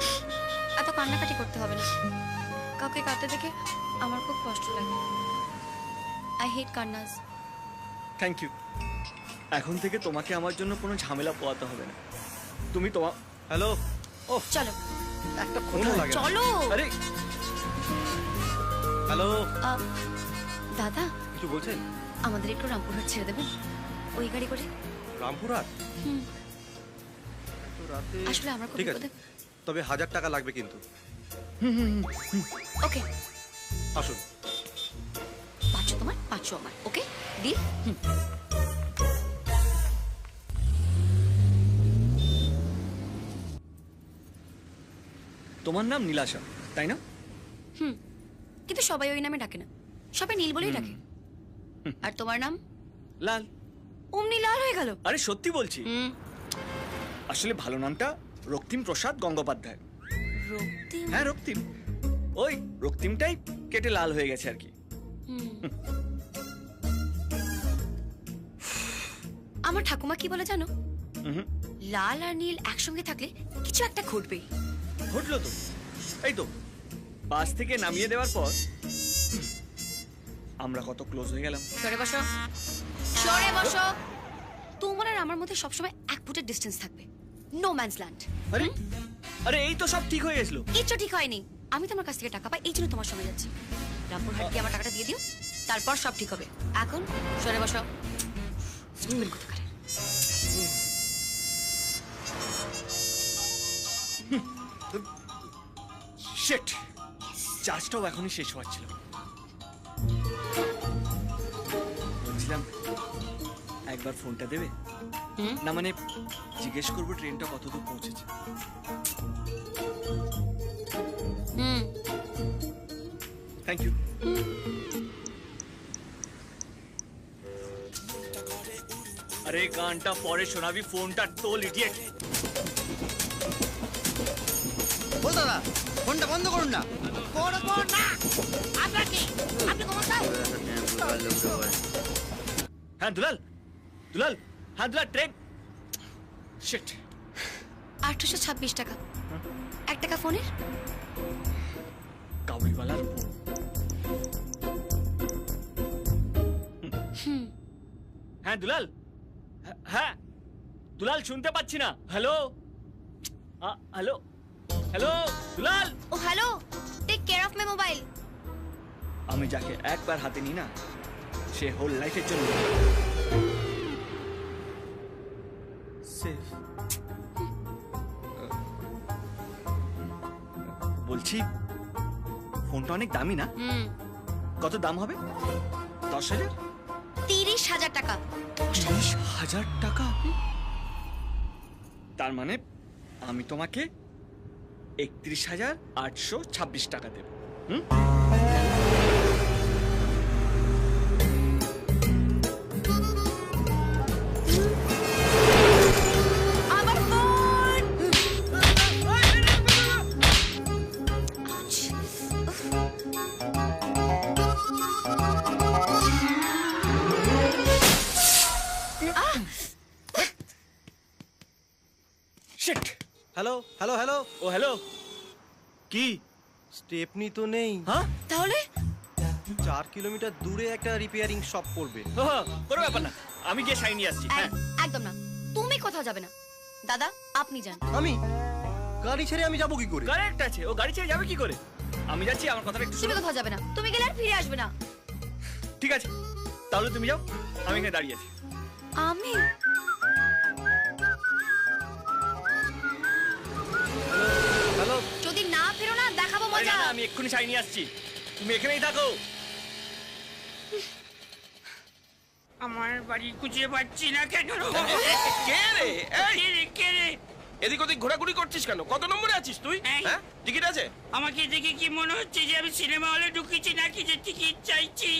এত কান্নাকাটি করতে হবে না। কাউকে কাঁদতে দেখে আমার খুব কষ্ট লাগে। আই হেট কান্নাস। Thank you. এখন থেকে তোমাকে আমার জন্য কোনো ঝামেলা পোয়াতে হবে না। তুমি তোমার হ্যালো। ও চলো একটা ফোনও লাগে না। চলো। আরে হ্যালো। দাদা কিছু বলছেন? আমাদের একটু রামপুরহাট ছেড়ে দেবেন ওই গাড়ি করে? রামপুরহাট? হুম, তো রাতে আসলে আমার খুব ঠিক আছে, বিপদে। তবে 1000 টাকা লাগবে কিন্তু। ওকে, আসুন। 500 তোমার 500 আমার। Okay deal. তোমার নাম নীলাশা, তাই না? হুম, কিন্তু সবাই ওই নামে ডাকে না, সবাই নীল বলেই ডাকে। আর তোমার নাম? লাল। অমনি লাল হয়ে গেল? আরে সত্যি বলছি। হুম, আসলে ভালো নামটা রক্তিম প্রসাদ গঙ্গোপাধ্যায়। রক্তিম। হ্যাঁ রক্তিম, ওই রক্তিমটাই কেটে লাল হয়ে গেছে আর কি। হুম। আমার ঠাকুমা কি বলে জানো? লাল আর নীল একসঙ্গে থাকলে কিছু একটা ঘটবে। ঘটলো তো, এই তো বাস থেকে নামিয়ে দেওয়ার পর আমরা কত ক্লোজ হয়ে গেলাম। সরে বসো, সরে বসো। তোমার আর আমার মধ্যে সবসময় 1 ফুটের ডিস্টেন্স থাকবে, নো ম্যানস ল্যান্ড। আরে আরে এই তো সব ঠিক হয়ে গেছিল। কিচ্ছু ঠিক হয়নি। আমি তোমার কাছ থেকে টাকা পাই, এই জন্য তোমার সঙ্গে যাচ্ছি। রামপুরহাট গিয়ে আমার টাকাটা দিয়ে দিও, তারপর সব ঠিক হবে। এখন সরে বসো। স্টুপিড কোথাকার। শিট, চার্জটাও এখনই শেষ হচ্ছিল। বলছিলাম একবার ফোনটা দেবে? না মানে জিজ্ঞেস করবো ট্রেনটা কতদূর পৌঁছেছে। Thank you. আরে গানটা পরে শোনাবি, ফোনটা তোল ইডিয়েট। বল দাদা, ফোনটা বন্ধ করুন না। করবো না। আপনাকে আপনি কোথায়? হ্যাঁ দুলাল, দুলাল, হ্যাঁ দুলাল, ট্রেন। শিট। 826 টাকা, 1 টাকা ফোনের। কাবুলিওয়ালার বউ। হ্যাঁ দুলাল, হ্যাঁ দুলাল, শুনতে পাচ্ছি না। Hello, hello, hello Dulal. ও hello, take care of my mobile. আমি যাকে একবার হাতে নিই না, সে হোল লাইফের জন্য সেফ। বলছি ফোনটা অনেক দামি না? কত দাম হবে? 10,000? 30,000 টাকা। 30,000 টাকা? তার মানে আমি তোমাকে 31,826 টাকা দেব। হুম? আমার phone! Shit! Hello hello hello, ও হ্যালো। কি? স্টেপনি তো নেই। হ্যাঁ? তাহলে 4 কিলোমিটার দূরে একটা রিপেয়ারিং শপ পড়বে। কোনো ব্যাপার না, আমি গিয়ে সাইন নিয়ে আসছি। হ্যাঁ, একদম না, তুমি কোথাও যাবে না। দাদা আপনি যান। আমি গাড়ি ছেড়ে আমি যাবো কি করে? কারেক্ট আছে, ও গাড়ি ছেড়ে যাবে কি করে? আমি যাচ্ছি, আমার কথাটা একটু তুমি শোনো। কোথাও যাবে না, তুমি গেলে আর ফিরে আসবে না। ঠিক আছে, তাহলে তুমি যাও, আমি এখানে দাঁড়িয়ে আছি। আমি হ্যালো, যদি না ফেরো না দেখাবো আরে মজা। না, আমি এক্ষুনি সাইন নিয়ে আসছি, তুমি এখানেই থাকো। আমার বাড়ি খুঁজে পাচ্ছি না কেন? কে রে? এই, কে রে, কে রে? এদিক ওদিক ঘোরাঘুরি করছিস কেন? কত নম্বরে আছিস তুই? এই। হ্যাঁ, টিকিট আছে? আমাকে দেখে কি মনে হচ্ছে যে আমি সিনেমা হলে ঢুকেছি নাকি যে টিকিট চাইছি?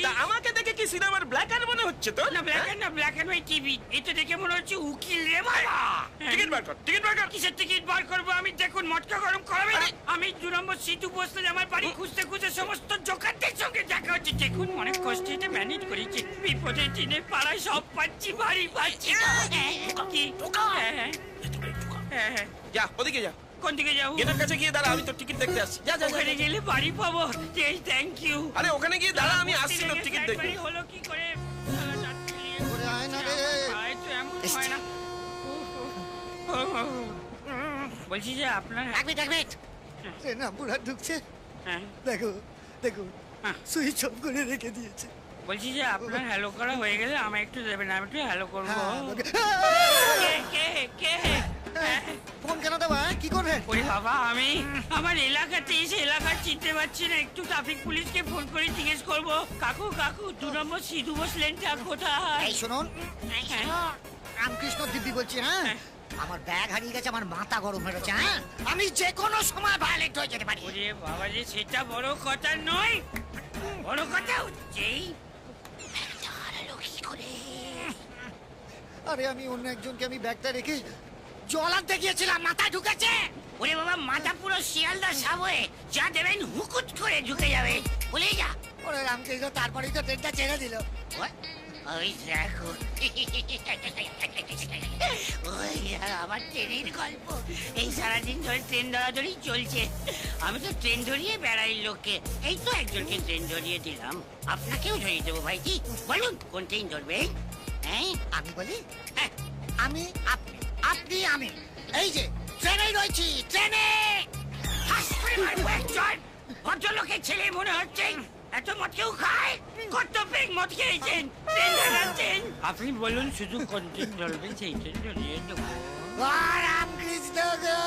তা আমাকে দেখে কি সিনেমার ব্ল্যাক আর মনে হচ্ছে তো? না ব্ল্যাক এন্ড না, ব্ল্যাক এন্ড হোয়াইট টিভি। এটা দেখে মনে হচ্ছে উকিল রে ভাড়া। টিকিট বার কর, টিকিট বার কর। কিসের টিকিট বার করবো আমি? দেখুন মটকা গরম করাবে না। আমি 2 নম্বর সিটু বসতে আমার বাড়ি খুঁজতে খুঁজতে সমস্ত জোকারদের সঙ্গে দেখা হচ্ছে। দেখুন অনেক কষ্টে এটা ম্যানেজ করেছি। বিপদের দিনে পাড়ায় সব পাচ্ছি, বাড়ি পাচ্ছি না। কি? হ্যাঁ। যা ওদিকে যা, কোন দিকে যাবো? গেটের কাছে গিয়ে দাঁড়া, আমি তোর টিকিট দেখতে আসছি। যা যা, যা ওখানে গেলে বাড়ি পাবো। Thank you. আরে ওখানে গিয়ে দাঁড়া, আমি আসছি তোর টিকিট দেখতে। হলো কি করে? ওরে আয় না রে। আয় তো এমন হয় না। বলছি যে আপনার ট্রেন পুরা ঢুকছে। হ্যাঁ, দেখো দেখো, হ্যাঁ। সুইচ অফ করে রেখে দিয়েছে। বলছি যে আপনার হ্যালো করা হয়ে গেলে আমায় একটু দেবেন, আমি একটু হ্যালো করবো। কে ফোন কেন দেবা? কি করবে? ওরে বাবা, আমি আমার এলাকাতে এসে এলাকা চিনতে পারছি না। একটু ট্রাফিক পুলিশকে ফোন করে জিজ্ঞেস করবো, কাকু 2 নম্বর সিধু বস লেনটা কোথায়? এই শুনুন, রামকৃষ্ণ দিব্যি বলছি। হ্যাঁ, আমার ব্যাগ হারিয়ে গেছে, আমার মাথা গরম হয়ে গেছে। হ্যাঁ, আমি যে কোনো সময় ভায়োলেট হয়ে যেতে পারি। ওরে বাবা রে, সেটা বড় কথা নয়। বড় কথা হচ্ছেই আরে আমি অন্য একজনকে আমি ব্যাগটা রেখে জল আনতে গিয়েছিলাম, মাথায় ঢুকেছে। ওরে বাবা, মাথা পুরো শিয়ালদা সাবয়ে যা দেবেন হুকুট করে ঢুকে যাবে। বলে যা। ওরে রামকৃষ্ণ, তারপরেই তো ট্রেনটা ছেড়ে দিল। ওই দেখো, ওই আমার ট্রেনের গল্প। এই সারাদিন ধরে ট্রেন ধরাধরি চলছে। আমি তো ট্রেন ধরিয়ে বেড়াই লোককে। এই তো একজনকে ট্রেন ধরিয়ে দিলাম, আপনাকেও ধরিয়ে দেবো। ভাইজি বলুন কোন ট্রেন ধরবে? হ্যাঁ, আমি বলি, হ্যাঁ, আমি, আপনি, আপনি, আমি, এই যে ট্রেনেই রয়েছি, ট্রেনে। ভদ্রলোকের ছেলে মনে হচ্ছে। এত মদ কেউ খায়? কত পেগ মদ খেয়েছেন, ট্রেন ধরাচ্ছেন। আপনি বলুন শুধু কোন ট্রেন ধরবেন, সেই ট্রেন ধরিয়ে দেবো। রামকৃষ্ণ গো।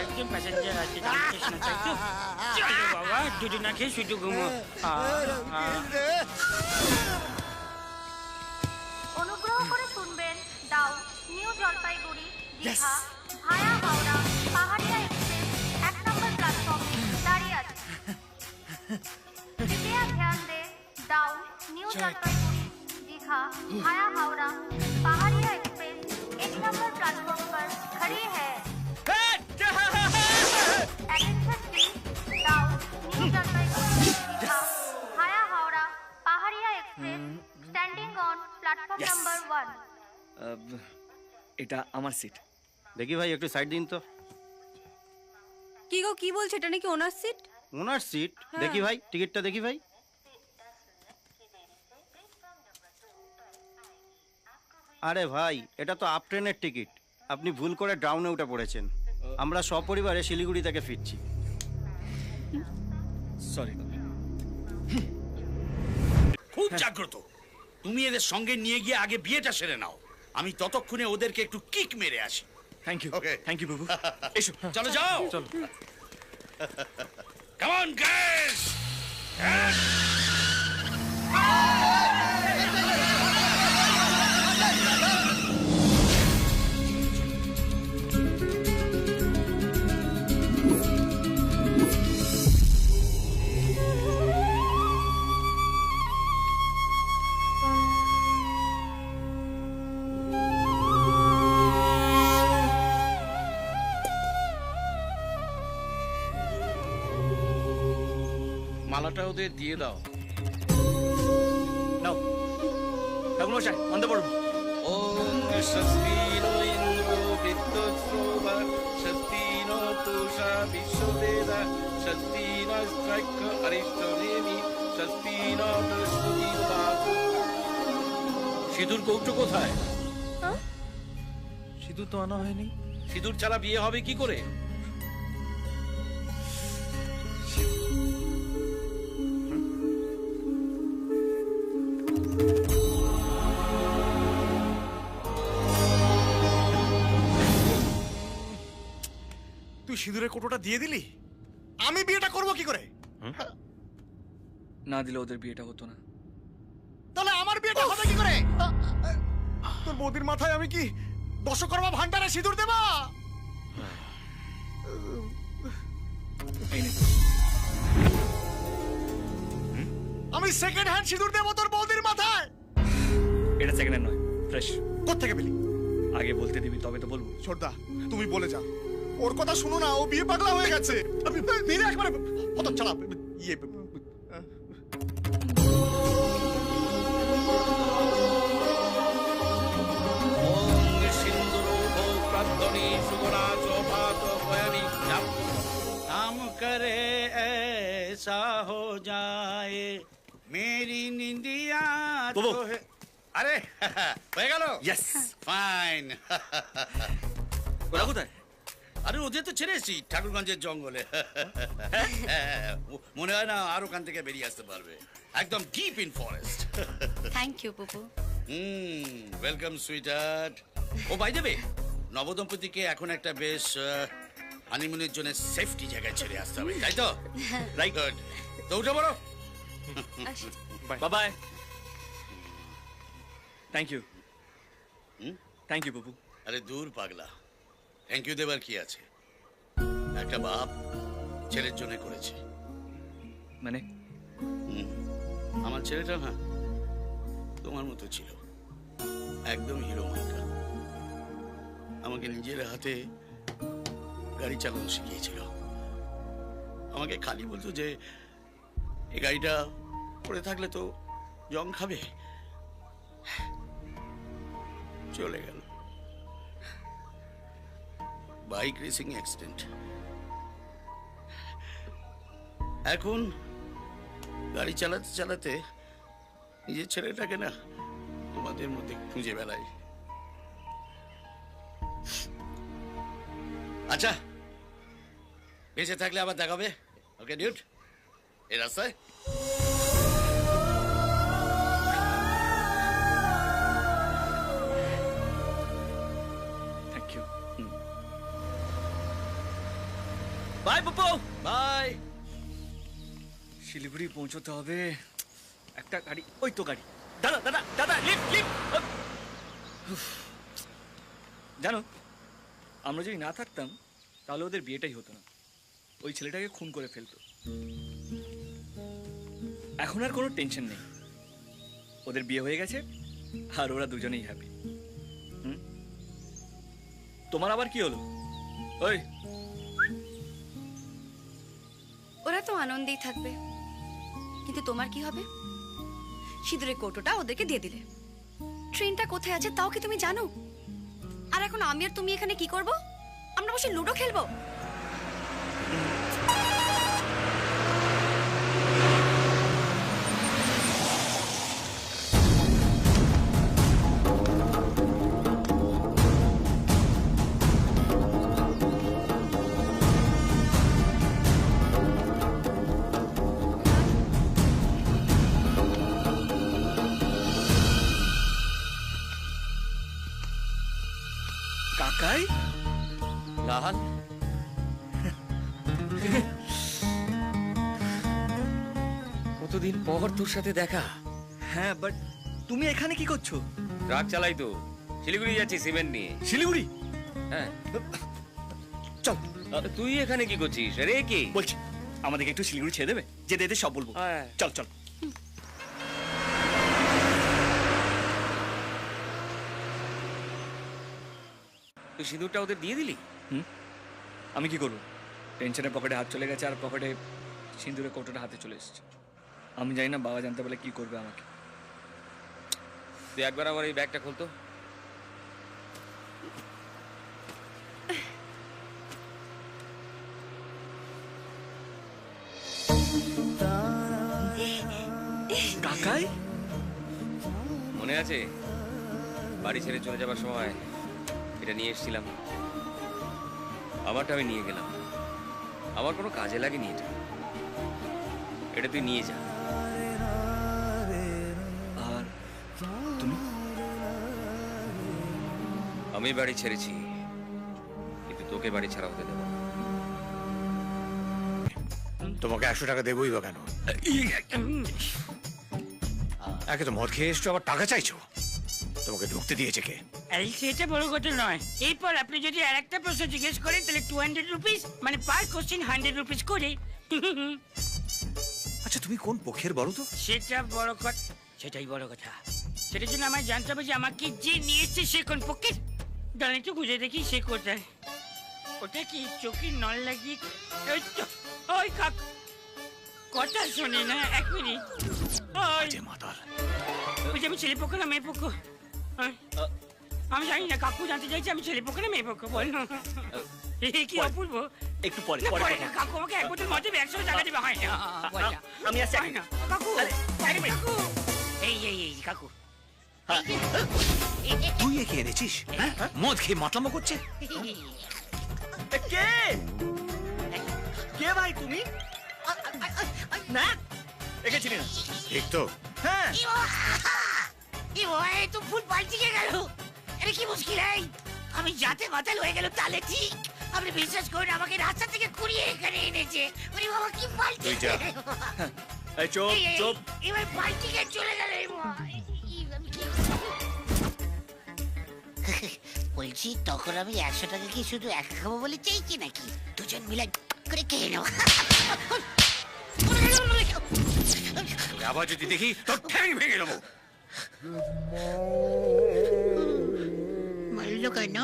একজন প্যাসেঞ্জার আছে, রামকৃষ্ণ তাই তো? চলো বাবা, দুধ না খেয়ে শুধু ঘুমো। অনুগ্রহ করে শুনবেন ডাউ নিউ জলপাইগুড়ি দীঘা ভায়া হাওড়া পাহাড়িয়া এক্সপ্রেস 1 নম্বর প্ল্যাটফর্মে দাঁড়িয়ে আছে। कृपया ध्यान दें, डाउ न्यू जलपाईगुड़ी दीघा भाया Howrah Paharia express 1 number platform पर खड़ी है। Attention please, down new Jalpaiguri Digha भाया Howrah Paharia express standing on platform number 1। এটা আমার সিট। দেখি ভাই, একটু সাইড দিন তো। কি গো, কি বলছে? এটা নাকি ওনার সিট? ওনার সিট? দেখি ভাই, টিকিটটা দেখি ভাই। আরে ভাই, এটা তো আপ ট্রেনের টিকিট। আপনি ভুল করে ডাউনে উঠে পড়েছেন। আমরা সপরিবারে শিলিগুড়ি থেকে ফিরছি। সরি। খুব জাগ্রত। তুমি এদের সঙ্গে নিয়ে গিয়ে আগে বিয়েটা সেরে নাও, আমি ততক্ষণে ওদেরকে একটু কিক মেরে আসি। থ্যাংক ইউ, থ্যাংক ইউ বাবু। এসো, চলো যাও। চলো। Come on, guys! মালাটা ওদের দিয়ে দাও। নাও ঠাকুর মশাই অন্ধ পড়ুন। ওম স্বস্তি নো ইন্দ্র বিদ্যুৎ স্বস্তি নো তুষা বিশ্ববেদা স্বস্তি নস্ত্রৈক্য অরিষ্টনেমি স্বস্তি নো বৃহস্পতির্বাতু। সিঁদুর কৌটো কোথায়? সিঁদুর তো আনা হয়নি। সিঁদুর ছাড়া বিয়ে হবে কি করে? তুই সিঁদুরের কোটোটা দিয়ে দিলি, আমি বিয়েটা করবো কি করে? না দিলে ওদের বিয়েটা হতো না। তাহলে আমার বিয়েটা হবে কি করে? তোর বৌদির মাথায় আমি কি দশকর্মা ভান্ডারে সিঁদুর দেবা? আমি সেকেন্ড হ্যান্ড সিঁদুর দেবো তোর বৌদির মাথায়? এটা সেকেন্ড হ্যান্ড নয়, ফ্রেশ। কোত্থেকে পেলি? আগে বলতে দিবি তবে তো বলবো। ছোটদা তুমি বলে যা, ওর কথা শুনো না, ও বিয়ে পাগলা হয়ে গেছে। আমি ধীরে একবারে কত চালা ইয়ে ओम सिंदूरो भो प्रार्थनी सुगुणा चौपात पयनी जाप। काम करे ऐसा हो जाए मेरी निंदिया বাবু। तो है। আরে হয়ে গেল? ইয়েস। ফাইন। ওরা কোথায়? আরে ওদের তো ছেড়ে এসেছি ঠাকুরগঞ্জের জঙ্গলে। মনে হয় না আর ওখান থেকে বেরিয়ে আসতে পারবে, একদম deep in forest. Thank you বুবু। Welcome sweetheart. ও বাই দ্য ওয়ে, নবদম্পতিকে এখন একটা বেশ হানিমুনের জন্য সেফটি জায়গায় ছেড়ে আসতে হবে, তাই তো? Right, good. তো উঠে পড়ো। Bye bye. Thank you. Thank you বাবু। আরে দূর পাগলা, থ্যাংক ইউ দেবার কি আছে? একটা বাপ ছেলের জন্য করেছে। মানে আমার ছেলেটা না তোমার মতো ছিল, একদম হিরো মার্কা। আমাকে নিজের হাতে গাড়ি চালানো শিখিয়েছিল। আমাকে খালি বলতো যে এই গাড়িটা পড়ে থাকলে তো জং খাবে। চলে গেল, বাইক রেসিং অ্যাক্সিডেন্ট। এখন গাড়ি চালাতে চালাতে নিজের ছেলেটাকে না তোমাদের মধ্যে খুঁজে বেড়াই। আচ্ছা, বেঁচে থাকলে আবার দেখাবে। ওকে ডিউড, এই রাস্তায়। Thank you. Bye Popo. Bye. Siliguri পৌঁছতে হবে। একটা গাড়ি, ওই তো গাড়ি। দাদা দাদা দাদা, লিফট লিফট। জানো, আমরা যদি না থাকতাম তাহলে ওদের বিয়েটাই হতো না। ওই ছেলেটাকে খুন করে ফেলতো। এখন আর কোনো টেনশন নেই, ওদের বিয়ে হয়ে গেছে আর ওরা দুজনেই হ্যাপি। তোমার আবার কি হলো? ওই ওরা তো আনন্দেই থাকবে, কিন্তু তোমার কি হবে? সিঁদুরের কৌটোটা ওদেরকে দিয়ে দিলে। ট্রেনটা কোথায় আছে তাও কি তুমি জানো? আর এখন আমি আর তুমি এখানে কি করব? আমরা বসে লুডো খেলবো? কাকাই লাল, কতদিন পর তোর সাথে দেখা। হ্যাঁ বাট তুমি এখানে কি করছো? ট্রাক চালাই তো, শিলিগুড়ি যাচ্ছি সিমেন্ট নিয়ে। শিলিগুড়ি? হ্যাঁ। চল। তুই এখানে কি করছিস? রে কি বলছি আমাদেরকে একটু শিলিগুড়ি ছেড়ে দেবে? যেতে যেতে সব বলবো। চল চল। তুই সিঁদুরটা ওদের দিয়ে দিলি? আমি কি করবো? টেনশনে পকেটে হাত চলে গেছে আর পকেটে সিঁদুরের কৌটোটা হাতে চলে এসেছে। আমি জানি না বাবা জানতে পারলে কি করবে আমাকে। তুই একবার আমার এই ব্যাগটা খুলতো। কাকাই মনে আছে বাড়ি ছেড়ে চলে যাবার সময় এটা নিয়ে এসেছিলাম? আমারটা আমি নিয়ে গেলাম, আমার কোনো কাজে লাগেনি এটা। এটা তুই নিয়ে যা। আর তুমি? আমি বাড়ি ছেড়েছি, কিন্তু তোকে বাড়ি ছাড়া হতে দেবো না। তোমাকে 100 টাকা দেবোই বা কেন? একে তো মদ খেয়ে এসছো, আবার টাকা চাইছো। তোমাকে ঢুকতে দিয়েছে কে? আরে সেটা বড় কথা নয়। এরপর আপনি যদি আর একটা প্রশ্ন জিজ্ঞেস করেন তাহলে 200 রুপিস, মানে পার কোশ্চেন 100 রুপিস করে। আচ্ছা তুমি কোন পক্ষের বলো তো? সেটা বড় কথা, সেটাই বড় কথা। সেটার জন্য আমায় জানতে হবে যে আমাকে যে নিয়ে এসছে সে কোন পক্ষের। দাঁড়ান একটু খুঁজে দেখি সে কোথায়। ওটা কি চোখের নল লাগিয়ে? ওই তো, ওই কাক কথা শোনে না। এক মিনিট। ওই যে আমি ছেলে পক্ষ না মেয়ে পক্ষ? আমি জানি না, কাকু জানতে চাইছি আমি ছেলে পক্ষ না মেয়ে পক্ষ। বল না। কি অপূর্ব। একটু পরে না, পরে না, কাকু আমাকে এক বোতল মদ দেবে, 100 টাকা দেবে। হয় না, আমি আসছি। হয় না কাকু। কাকু এই এই এই কাকু, তুই একে এনেছিস? মদ খেয়ে মাতলামো করছে। কে কে ভাই তুমি? না একে চিনি না। ঠিক তো? হ্যাঁ। এই তো ফুল পাল্টে গেল। আরে কি মুশকিল এই, আমি যাতে মাতাল হয়ে গেল তাহলে ঠিক। আপনি বিশ্বাস করুন আমাকে রাস্তা থেকে কুড়িয়ে এখানে এনেছে। ওরে বাবা কি পাল্টে তুই যা। এই চুপ চুপ। এবার পাল্টে গিয়ে চলে গেল। বলছি তখন আমি 100 টাকা কি শুধু একা খাবো বলে চাইছি নাকি দুজন মিলে করে খেয়ে নেব? আবার যদি দেখি তোর ঠ্যাং ভেঙে দেবো। মারলো কেন?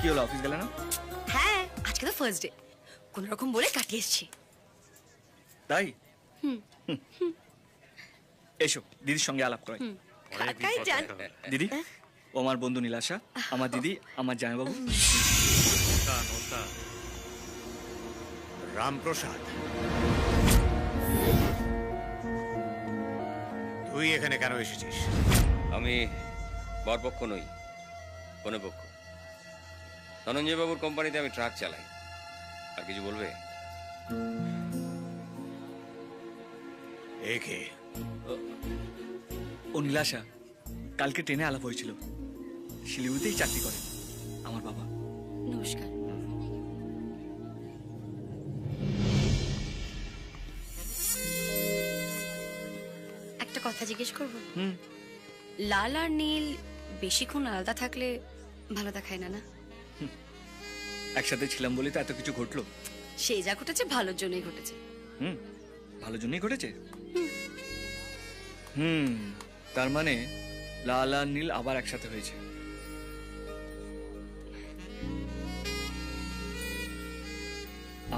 কি হলো, অফিস গেলে না? হ্যাঁ আজকে তো ফার্স্ট ডে, কোন রকম বলে কাটিয়ে এসছি। তাই? এসো দিদির সঙ্গে আলাপ করাই। কাকাই জান। দিদি ও আমার বন্ধু নীলাশা, আমার দিদি, আমার জামাইবাবু। রামপ্রসাদ, তুই এখানে কেন এসেছিস? আমি বরপক্ষ নই, কনেপক্ষ। ধনঞ্জয় বাবুর কোম্পানিতে আমি ট্রাক চালাই। আর কিছু বলবে? একে ও নীলাশা, কালকে ট্রেনে আলাপ হয়েছিল। শিলিগুড়িতেই চাকরি করে আমার বাবা। নমস্কার। একটা কথা জিজ্ঞেস করবো? লাল আর নীল বেশিক্ষণ আলাদা থাকলে ভালো দেখায় না, না? একসাথে ছিলাম বলে তো এত কিছু ঘটলো। সে যা ঘটেছে ভালোর জন্যই ঘটেছে। ভালোর জন্যই ঘটেছে। তার মানে লাল আর নীল আবার একসাথে হয়েছে।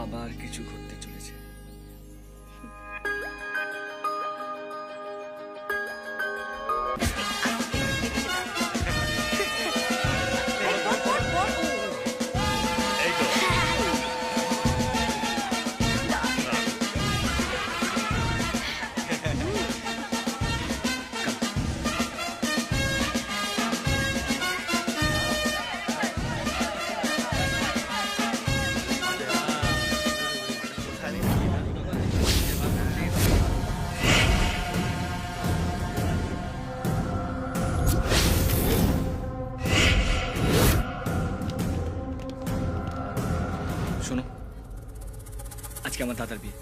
আবার কিছু ঘটতে চলেছে। শোনো, আজকে আমার দাদার বিয়ে,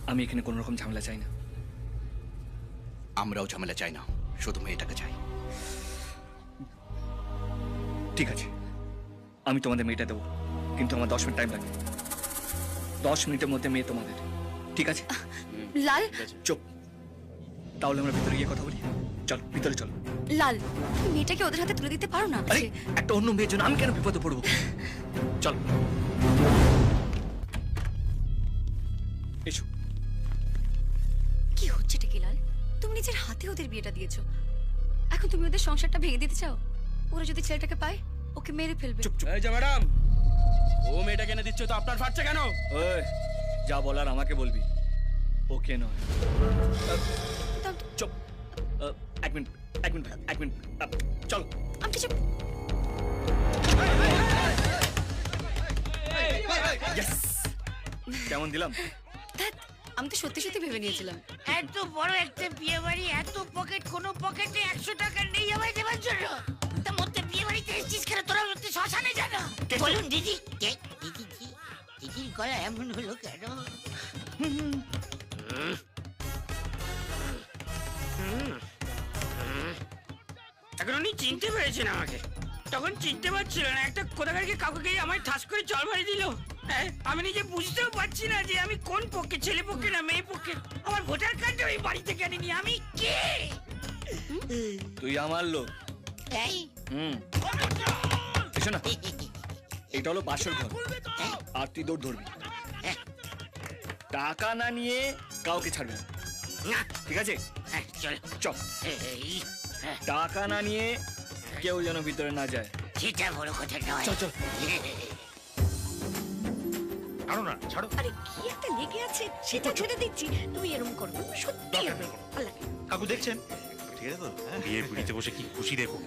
আমি এখানে কোনো রকম ঝামেলা চাই না। আমরাও ঝামেলা চাই না, শুধু মেয়েটাকে চাই। ঠিক আছে, আমি তোমাদের মেয়েটা দেবো, কিন্তু আমার 10 মিনিট টাইম লাগবে। 10 মিনিটের মধ্যে মেয়ে তোমাদের, ঠিক আছে? লাল, চুপ। তাহলে আমরা ভিতরে গিয়ে কথা বলি। চল ভিতরে চল। লাল, তুমি মেয়েটাকে ওদের হাতে তুলে দিতে পারো না? আরে একটা অন্য মেয়ের জন্য আমি কেন বিপদে পড়বো? চল এসো। কি হচ্ছেটা কি লাল? তুমি নিজের হাতে ওদের বিয়েটা দিয়েছো, এখন তুমি ওদের সংসারটা ভেঙে দিতে চাও? ওরা যদি ছেলেটাকে পায় ওকে মেরে ফেলবে। চুপ চুপ। এই যে ম্যাডাম, ও মেয়েটা কেন দিচ্ছ তো আপনার ফাটছে কেন? ওই যা বলার আমাকে বলবি, ওকে নয়। চুপ। এক মিনিট এক মিনিট এক মিনিট, চল। আমি চুপ। কেমন দিলাম? আমি তো সত্যি সত্যি ভেবে নিয়েছিলাম। এত বড় একটা বিয়ে বাড়ি, এত পকেট, কোনো পকেটে 100 টাকা নেই আমায় দেওয়ার জন্য। তার মধ্যে বিয়ে বাড়িতে এসেছিস কেন? তোরা মধ্যে শ্মশানে জানো? বলুন দিদি। দিদির গলা এমন হলো কেন? এখন উনি চিনতে পেরেছেন আমাকে, তখন চিনতে পারছিল না। একটা কোথাকারকে কাউকে গিয়ে আমায় ঠাস করে জল মারি দিল। হ্যাঁ, আমি নিজে বুঝতেও পারছি না যে আমি কোন পক্ষে, ছেলে পক্ষে না মেয়ে পক্ষে। আমার ভোটার কার্ডটা ওই বাড়ি থেকে আনিনি। আমি কে? তুই আমার লোক। এই এসো না, এটা হলো বাসর ঘর, আর তুই দৌড় ধরবি। টাকা না নিয়ে কাউকে ছাড়বি না, ঠিক আছে? চল চল। টাকা না নিয়ে কেউ যেন ভিতরে না যায়। সেটা বড় কথা নয়। চল চল। ছাড়ো না, ছাড়ো। আরে কি একটা লেগে আছে, সেটা ছেড়ে দিচ্ছি। তুমি এরকম করবে না, সত্যি এরকম। আল্লাহ। কাকু দেখছেন? ঠিক আছে তো? বিয়ের পিড়িতে বসে কি খুশি দেখো।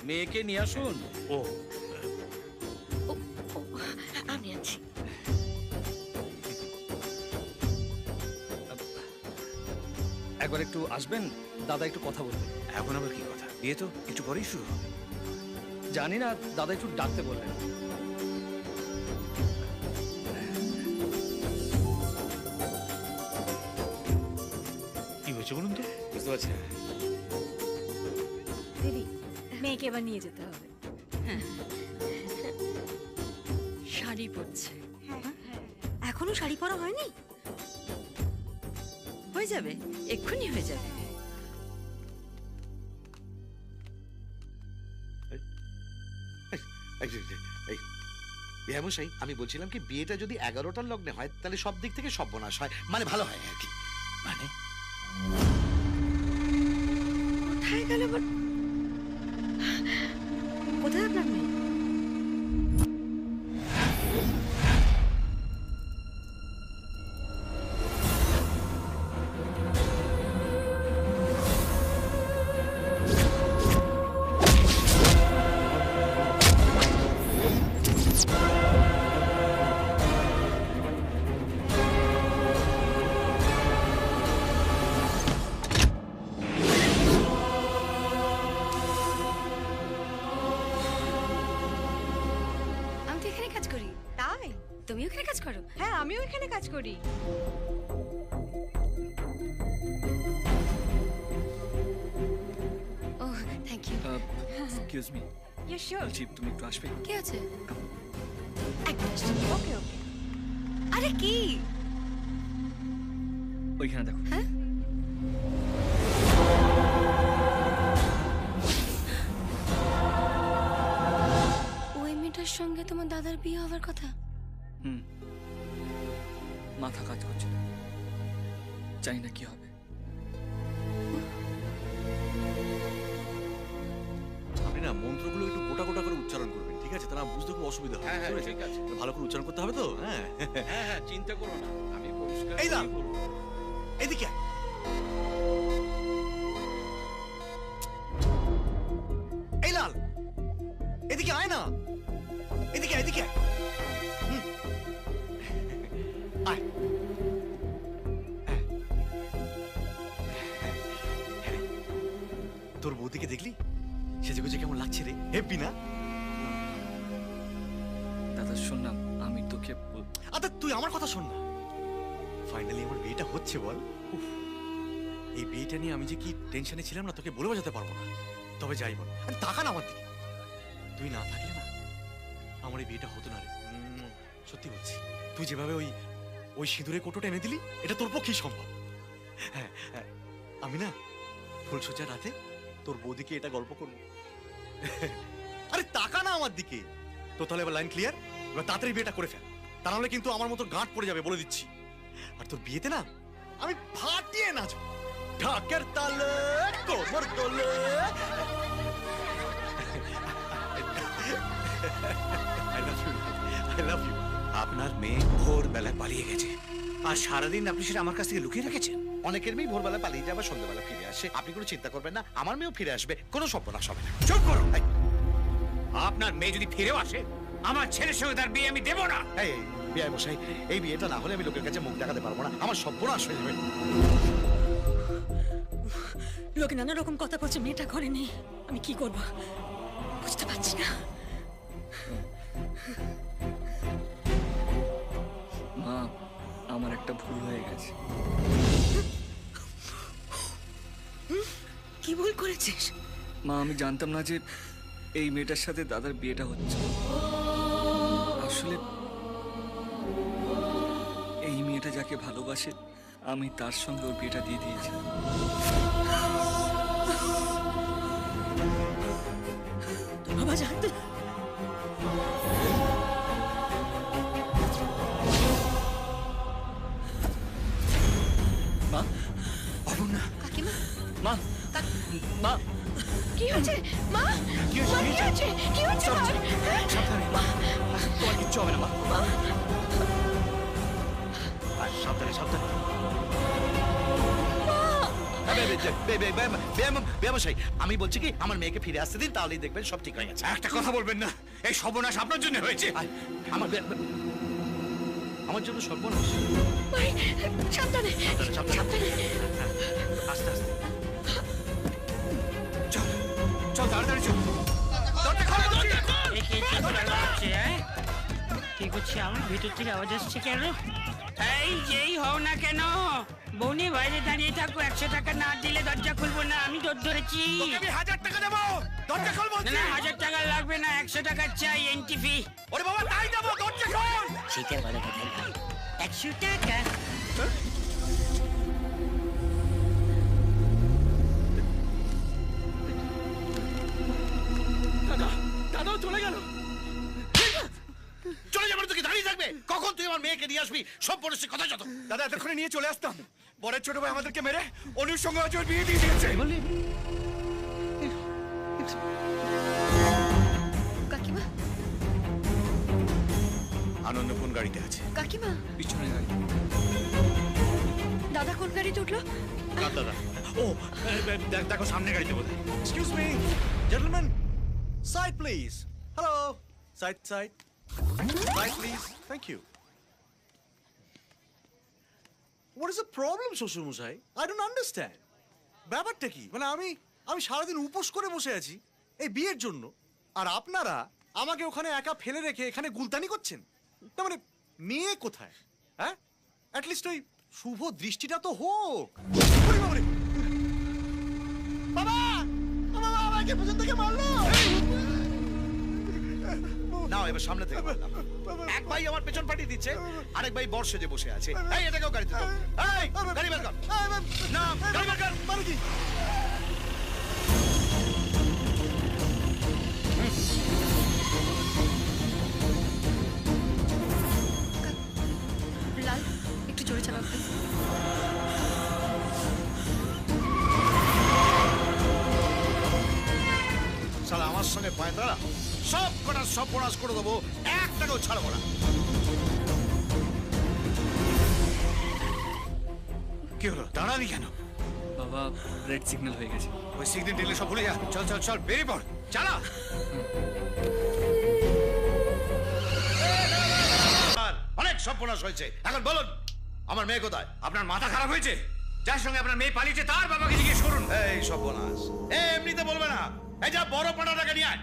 মেয়েকে নিয়ে আসুন। ও আমি আছি। একবার একটু আসবেন, দাদা একটু কথা বলবেন। এখন আবার কি কথা? বিয়ে তো একটু পরেই শুরু হবে। জানি না, দাদা একটু ডাকতে বললেন। কি হয়েছে বলুন তো? বুঝতে পারছি না। দিদি, মেয়েকে এবার নিয়ে যেতে হবে। শাড়ি পরছে। এখনো শাড়ি পরা হয়নি? হয়ে যাবে, এক্ষুনি হয়ে যাবে। বিহামশাই, আমি বলছিলাম কি, বিয়েটা যদি 11টার লগ্নে হয় তাহলে সব দিক থেকে সর্বনাশ হয়, মানে ভালো হয় আর কি। মানে কোথায় গেল? কোথায় আপনার মেয়ে? তুমিও এখানে কাজ করো? হ্যাঁ, আমিও এখানে কাজ করি। ও thank you. Excuse me, you sure? বলছি তুমি একটু আসবে? কি আছে? ওকে ওকে। আরে কি? ওইখানে দেখো। হ্যাঁ, ওই মেয়েটার সঙ্গে তোমার দাদার বিয়ে হওয়ার কথা? মাথা কাজ করছে না, জানি না কি হবে। আপনি না মন্ত্রগুলো একটু গোটা গোটা করে উচ্চারণ করবেন, ঠিক আছে? তারা বুঝতে খুব অসুবিধা হবে। হ্যাঁ, ঠিক আছে। ভালো করে উচ্চারণ করতে হবে তো। হ্যাঁ হ্যাঁ হ্যাঁ, চিন্তা করো না, আমি পরিষ্কার এই দাও। করবো। এদিকে আয়। এই লাল, এদিকে আয় না। এদিকে আয়, এদিকে আয়। আয়। তোর বৌদিকে দেখলি? সেজে গুজে কেমন লাগছে রে? হেপি না? দাদা শোন না, আমি তোকে আচ্ছা তুই আমার কথা শোন না। ফাইনালি আমার বিয়েটা হচ্ছে বল। উফ, এই বিয়েটা নিয়ে আমি যে কি টেনশনে ছিলাম না তোকে বলে বোঝাতে পারবো না। তবে যাই বল, আরে টাকা না আমার দিকে, তুই না থাকলে না আমার এই বিয়েটা হতো না রে। সত্যি বলছি, তুই যেভাবে ওই সিঁদুরে কোটোটা এনে দিলি, এটা তোর পক্ষেই সম্ভব। হ্যাঁ হ্যাঁ, আমি না ফুলসজ্জার রাতে তোর বৌদিকে এটা গল্প করবো। আরে টাকা না আমার দিকে, তো তাহলে এবার লাইন ক্লিয়ার, এবার তাড়াতাড়ি বিয়েটা করে ফেল, তা নাহলে কিন্তু আমার মতো গাঁট পড়ে যাবে বলে দিচ্ছি। আর তোর বিয়েতে না আমি ফাটিয়ে নাচবো, ঢাকের তালে কোমর তোলে। I love you. আপনার মেয়ে ভোরবেলায় পালিয়ে গেছে, আর সারাদিন আপনি সেটা আমার কাছ থেকে লুকিয়ে রেখেছেন। অনেকের মেয়ে ভোরবেলা পালিয়ে যাবে, সন্ধ্যাবেলা ফিরে আসে। আপনি কোনো চিন্তা করবেন না, আমার মেয়েও ফিরে আসবে, কোনো সর্বনাশ হবে না। চুপ করো। আপনার মেয়ে যদি ফিরেও আসে, আমার ছেলের সঙ্গে তার বিয়ে আমি দেব না। এই বিয়ে মশাই, এই বিয়েটা না হলে আমি লোকের কাছে মুখ দেখাতে পারবো না, আমার সর্বনাশ হয়ে যাবে। লোকে নানা রকম কথা বলছে, মেয়েটা ঘরে নেই, আমি কি করব বুঝতে পারছি না। মা, আমার একটা ভুল হয়ে গেছে। কি ভুল করেছিস? মা, আমি জানতাম না যে এই মেয়েটার সাথে দাদার বিয়েটা হচ্ছে। আসলে এই মেয়েটা যাকে ভালোবাসে, আমি তার সঙ্গে ওর বিয়েটা দিয়ে দিয়েছি। বাবা জানতে মা, অপর্ণা, কাকিমা, মা, মা, কি হয়েছে মা? কি হয়েছে? কি হয়েছে? সাবধানে মা, তোমার কিচ্ছু হবে না মা। সাবধানে সাবধানে। ব্যবসায়ী, আমি বলছি কি আমার মেয়েকে ফিরে আসতে দিন, তাহলেই দেখবেন সব ঠিক হয়ে গেছে। একটা কথা বলবেন না, এই সর্বনাশ আপনার জন্য হয়েছে। আমার জন্য সর্বনাশ? সাবধানে সাবধানে। আস্তে আস্তে চল চল, তাড়াতাড়ি চল। কি করছে? আমার ভিতর থেকে আওয়াজ আসছে কেন? এই যেই হও না কেন, বৌনি বাইরে দাঁড়িয়ে থাকো, 100 টাকা না দিলে দরজা খুলবো না। আমি দর ধরেছি। আমি 1000 টাকা দেবো, দরজা খুলবো। না 1000 টাকা লাগবে না, 100 টাকা চাই এন্ট্রি ফি। ওরে বাবা, তাই দেবো, দরজা খোল। সেটা ভালো কথা, 100 টাকা। দাদাও চলে গেল। চলে যাবার তোকে দাঁড়িয়ে থাকবে? কখন তুই আমার মেয়েকে নিয়ে আসবি? সব পরিস্থিতি কথা যত। দাদা এতক্ষণে নিয়ে চলে আসতাম, বরের ছোট ভাই আমাদেরকে মেরে অনুর সঙ্গে আজ ওর বিয়ে দিয়ে দিয়েছে। কাকিমা, আনন্দ কোন গাড়িতে আছে? কাকিমা, পিছনে গাড়ি। দাদা কোন গাড়িতে উঠলো? কার দাদা? ও দেখো সামনে গাড়িতে বোধ হয়। Excuse me gentleman, side please. Hello, side side side please, thank you. What is the problem শ্বশুর মশাই? I don't understand. ব্যাপারটা কি? মানে আমি সারাদিন উপোস করে বসে আছি এই বিয়ের জন্য, আর আপনারা আমাকে ওখানে একা ফেলে রেখে এখানে গুলতানি করছেন। তার মানে মেয়ে কোথায়? হ্যাঁ, অ্যাটলিস্ট ওই শুভ দৃষ্টিটা তো হোক। বাবা, বাবা আমাকে পেছন থেকে মারলো। নাও এবার সামনে থেকে বললাম। এক ভাই আমার পেছন পাঠিয়ে দিচ্ছে, আরেক ভাই বর্ষে যে বসে আছে। এই এটাকেও গাড়িতে দাও। এই গাড়ি বের কর। না গাড়ি বের কর। মানে কি? লাল, একটু জোরে চালাও। শালা আমার সঙ্গে পায়তারা, সব কটা সব বোনাস করে দেবো, একটাকেও ছাড়বো না। কি হলো, দাঁড়ালি কেন? বাবা, রেড সিগন্যাল হয়ে গেছে। ওই সিগন্যাল দিলে সব ভুলে যা। চল চল চল, বেরিয়ে পড়, চালা। অনেক সব বোনাস হয়েছে, এখন বলুন আমার মেয়ে কোথায়? আপনার মাথা খারাপ হয়েছে? যার সঙ্গে আপনার মেয়ে পালিয়েছে তার বাবাকে জিজ্ঞেস করুন। এই সব বোনাস এমনিতে বলবে না, এই যা বড় পাটাটাকে নিয়ে আয়।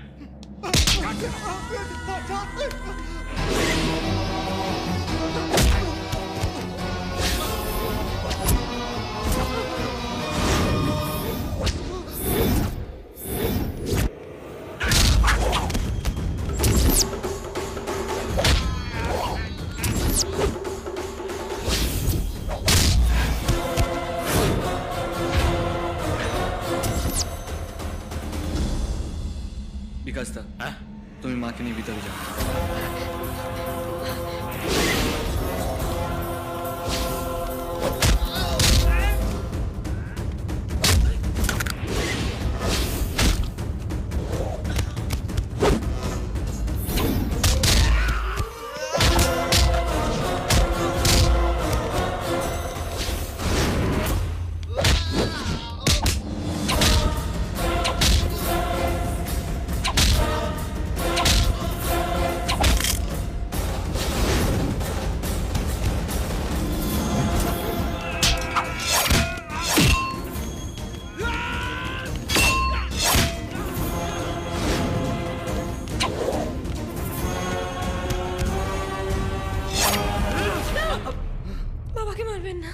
মাকে নিয়ে ভিতরে যাও। বাবাকে মারবেন না।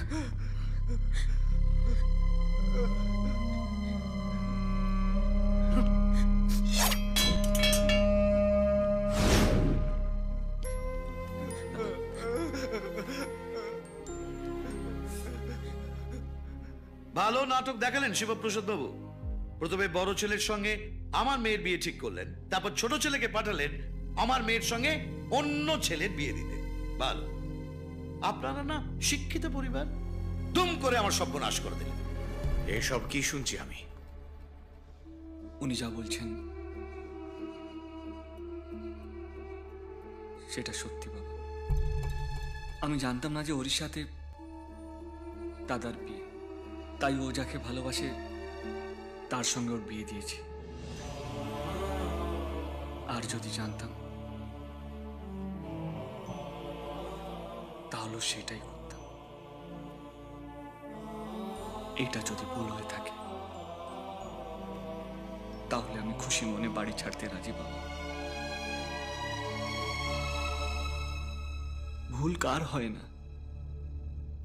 ভালো নাটক দেখালেন শিবপ্রসাদ বাবু। প্রথমে বড় ছেলের সঙ্গে আমার মেয়ের বিয়ে ঠিক করলেন, তারপর ছোট ছেলেকে পাঠালেন আমার মেয়ের সঙ্গে অন্য ছেলের বিয়ে দিতে। ভালো, আপনারা না শিক্ষিত পরিবার, দুম করে আমার সর্বনাশ করে দিলেন। এসব কি শুনছি আমি? উনি যা বলছেন সেটা সত্যি বাবা। আমি জানতাম না যে ওড়িশাতে দাদার বিয়ে, তাই ও যাকে ভালোবাসে তার সঙ্গে ওর বিয়ে দিয়েছি। আর যদি জানতাম তাহলে সেটাই করতাম। এটা যদি ভুল হয়ে থাকে তাহলে আমি খুশি মনে বাড়ি ছাড়তে রাজি বাবা। ভুল কার হয় না?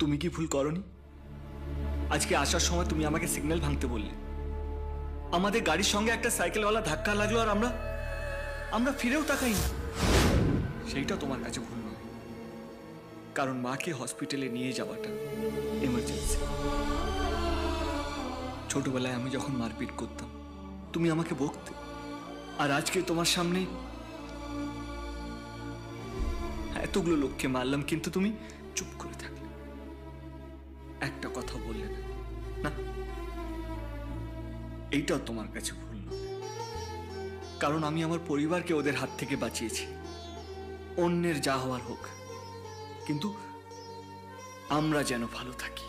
তুমি কি ভুল করনি? আজকে আসার সময় তুমি আমাকে সিগন্যাল ভাঙতে বললে, আমাদের গাড়ির সঙ্গে একটা সাইকেলওয়ালা ধাক্কা লাগলো আর আমরা ফিরেও তাকাই না। সেইটা তোমার কাছে ভুল নয়, কারণ মাকে হসপিটালে নিয়ে যাওয়াটা এমার্জেন্সি। ছোটবেলায় আমি যখন মারপিট করতাম তুমি আমাকে বকতে, আর আজকে তোমার সামনে এতগুলো লোককে মারলাম কিন্তু তুমি চুপ করে থাকলে, একটা কথা বললে না। না, এইটাও তোমার কাছে ভুল নয়, কারণ আমি আমার পরিবারকে ওদের হাত থেকে বাঁচিয়েছি। অন্যের যা হওয়ার হোক, কিন্তু আমরা যেন ভালো থাকি।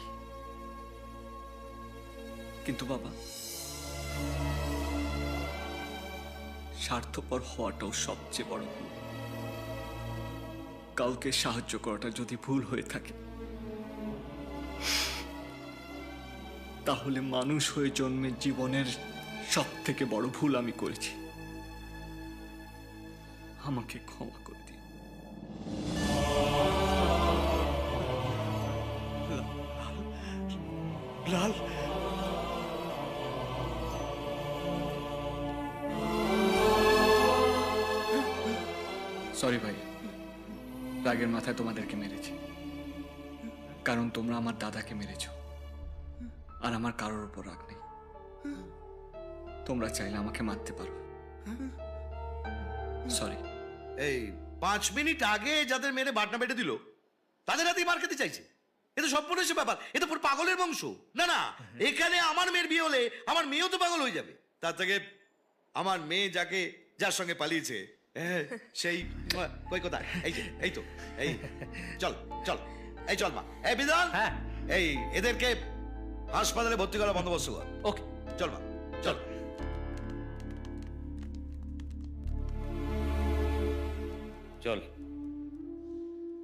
কিন্তু বাবা, স্বার্থপর হওয়াটাও সবচেয়ে বড় ভুল। কাউকে সাহায্য করাটা যদি ভুল হয়ে থাকে তাহলে মানুষ হয়ে জন্মে জীবনের সব থেকে বড় ভুল আমি করেছি। আমাকে ক্ষমা করে দিন। লাল, সরি ভাই, রাগের মাথায় তোমাদেরকে মেরেছি, কারণ তোমরা আমার দাদাকে মেরেছ আর আমার কারোর উপর রাগ নেই। তোমরা চাইলে আমাকে মারতে পারো। সরি। এই 5 মিনিট আগে যাদের মেরে বাটনা বেটে দিল তাদের হাতেই মার খেতে চাইছে। এ তো সম্পূর্ণ সে ব্যাপার, এ তো পুরো পাগলের বংশ। না না, এখানে আমার মেয়ের বিয়ে হলে আমার মেয়েও তো পাগল হয়ে যাবে। তার থেকে আমার মেয়ে যার সঙ্গে পালিয়েছে সেই কই কোথায়? এই যে, এই তো, এই চল চল, এই চল মা, এই বিধান, এই এদেরকে হাসপাতালে ভর্তি করার বন্দোবস্ত কর। ওকে, চল মা, চল। চল,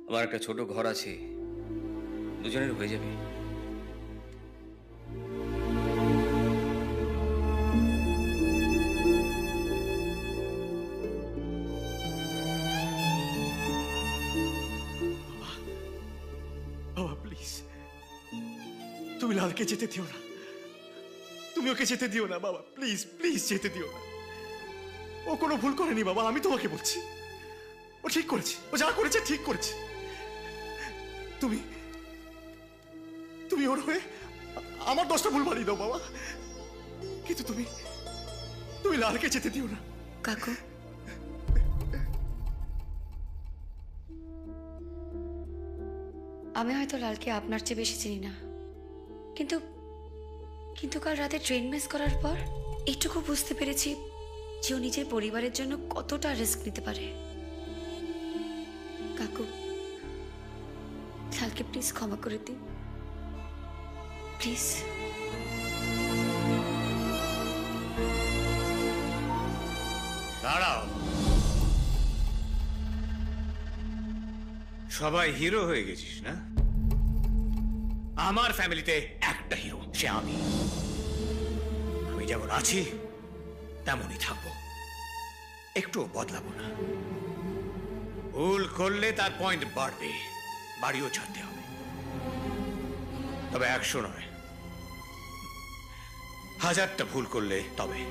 আমার একটা ছোট ঘর আছে, দুজনের হয়ে যাবে। বাবা প্লিজ, তুমি লালকে যেতে দিও না, তুমি ওকে যেতে দিও না বাবা, প্লিজ প্লিজ যেতে দিও না। ও কোনো ভুল করেনি বাবা, আমি তোমাকে বলছি, ও ঠিক করেছে, ও যা করেছে ঠিক করেছে। তুমি তুমি ওর হয়ে আমার 10টা ভুল বাড়িয়ে দাও বাবা, কিন্তু তুমি লালকে যেতে দিও না। কাকু, আমি হয়তো লালকে আপনার চেয়ে বেশি চিনি না, কিন্তু কিন্তু কাল রাতে ট্রেন মিস করার পর এইটুকু বুঝতে পেরেছি যে ও নিজের পরিবারের জন্য কতটা রিস্ক নিতে পারে। কাকু, লালকে প্লিজ ক্ষমা করে দিন, প্লিজ। দাঁড়াও, সবাই হিরো হয়ে গেছিস না? আমার ফ্যামিলিতে একটা হিরো, সে আমি। আমি যেমন আছি তেমনই থাকবো, একটু বদলাবো না। ভুল করলে তার পয়েন্ট বাড়বে, বাড়িও ছাড়তে হবে। তবে 100 নয়, 1000টা ভুল করলে তবে।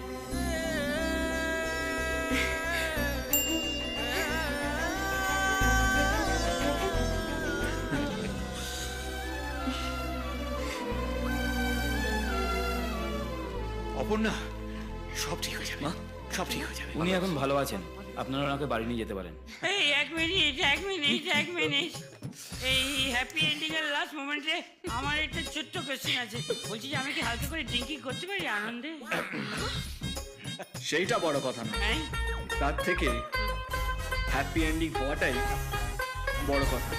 অপর্ণা, সব ঠিক হয়ে যাবে, সব ঠিক হয়ে যাবে। উনি এখন ভালো আছেন, আপনারা ওনাকে বাড়ি নিয়ে যেতে পারেন। এই এক মিনিট। এই হ্যাপি এন্ডিং এর লাস্ট মোমেন্টে আমার একটা ছোট্ট কোশ্চেন আছে। বলছি যে আমি কি হালকা করে ড্রিঙ্কিং করতে পারি আনন্দে? সেইটা বড় কথা না, হ্যাঁ, তার থেকে হ্যাপি এন্ডিং হওয়াটাই বড় কথা।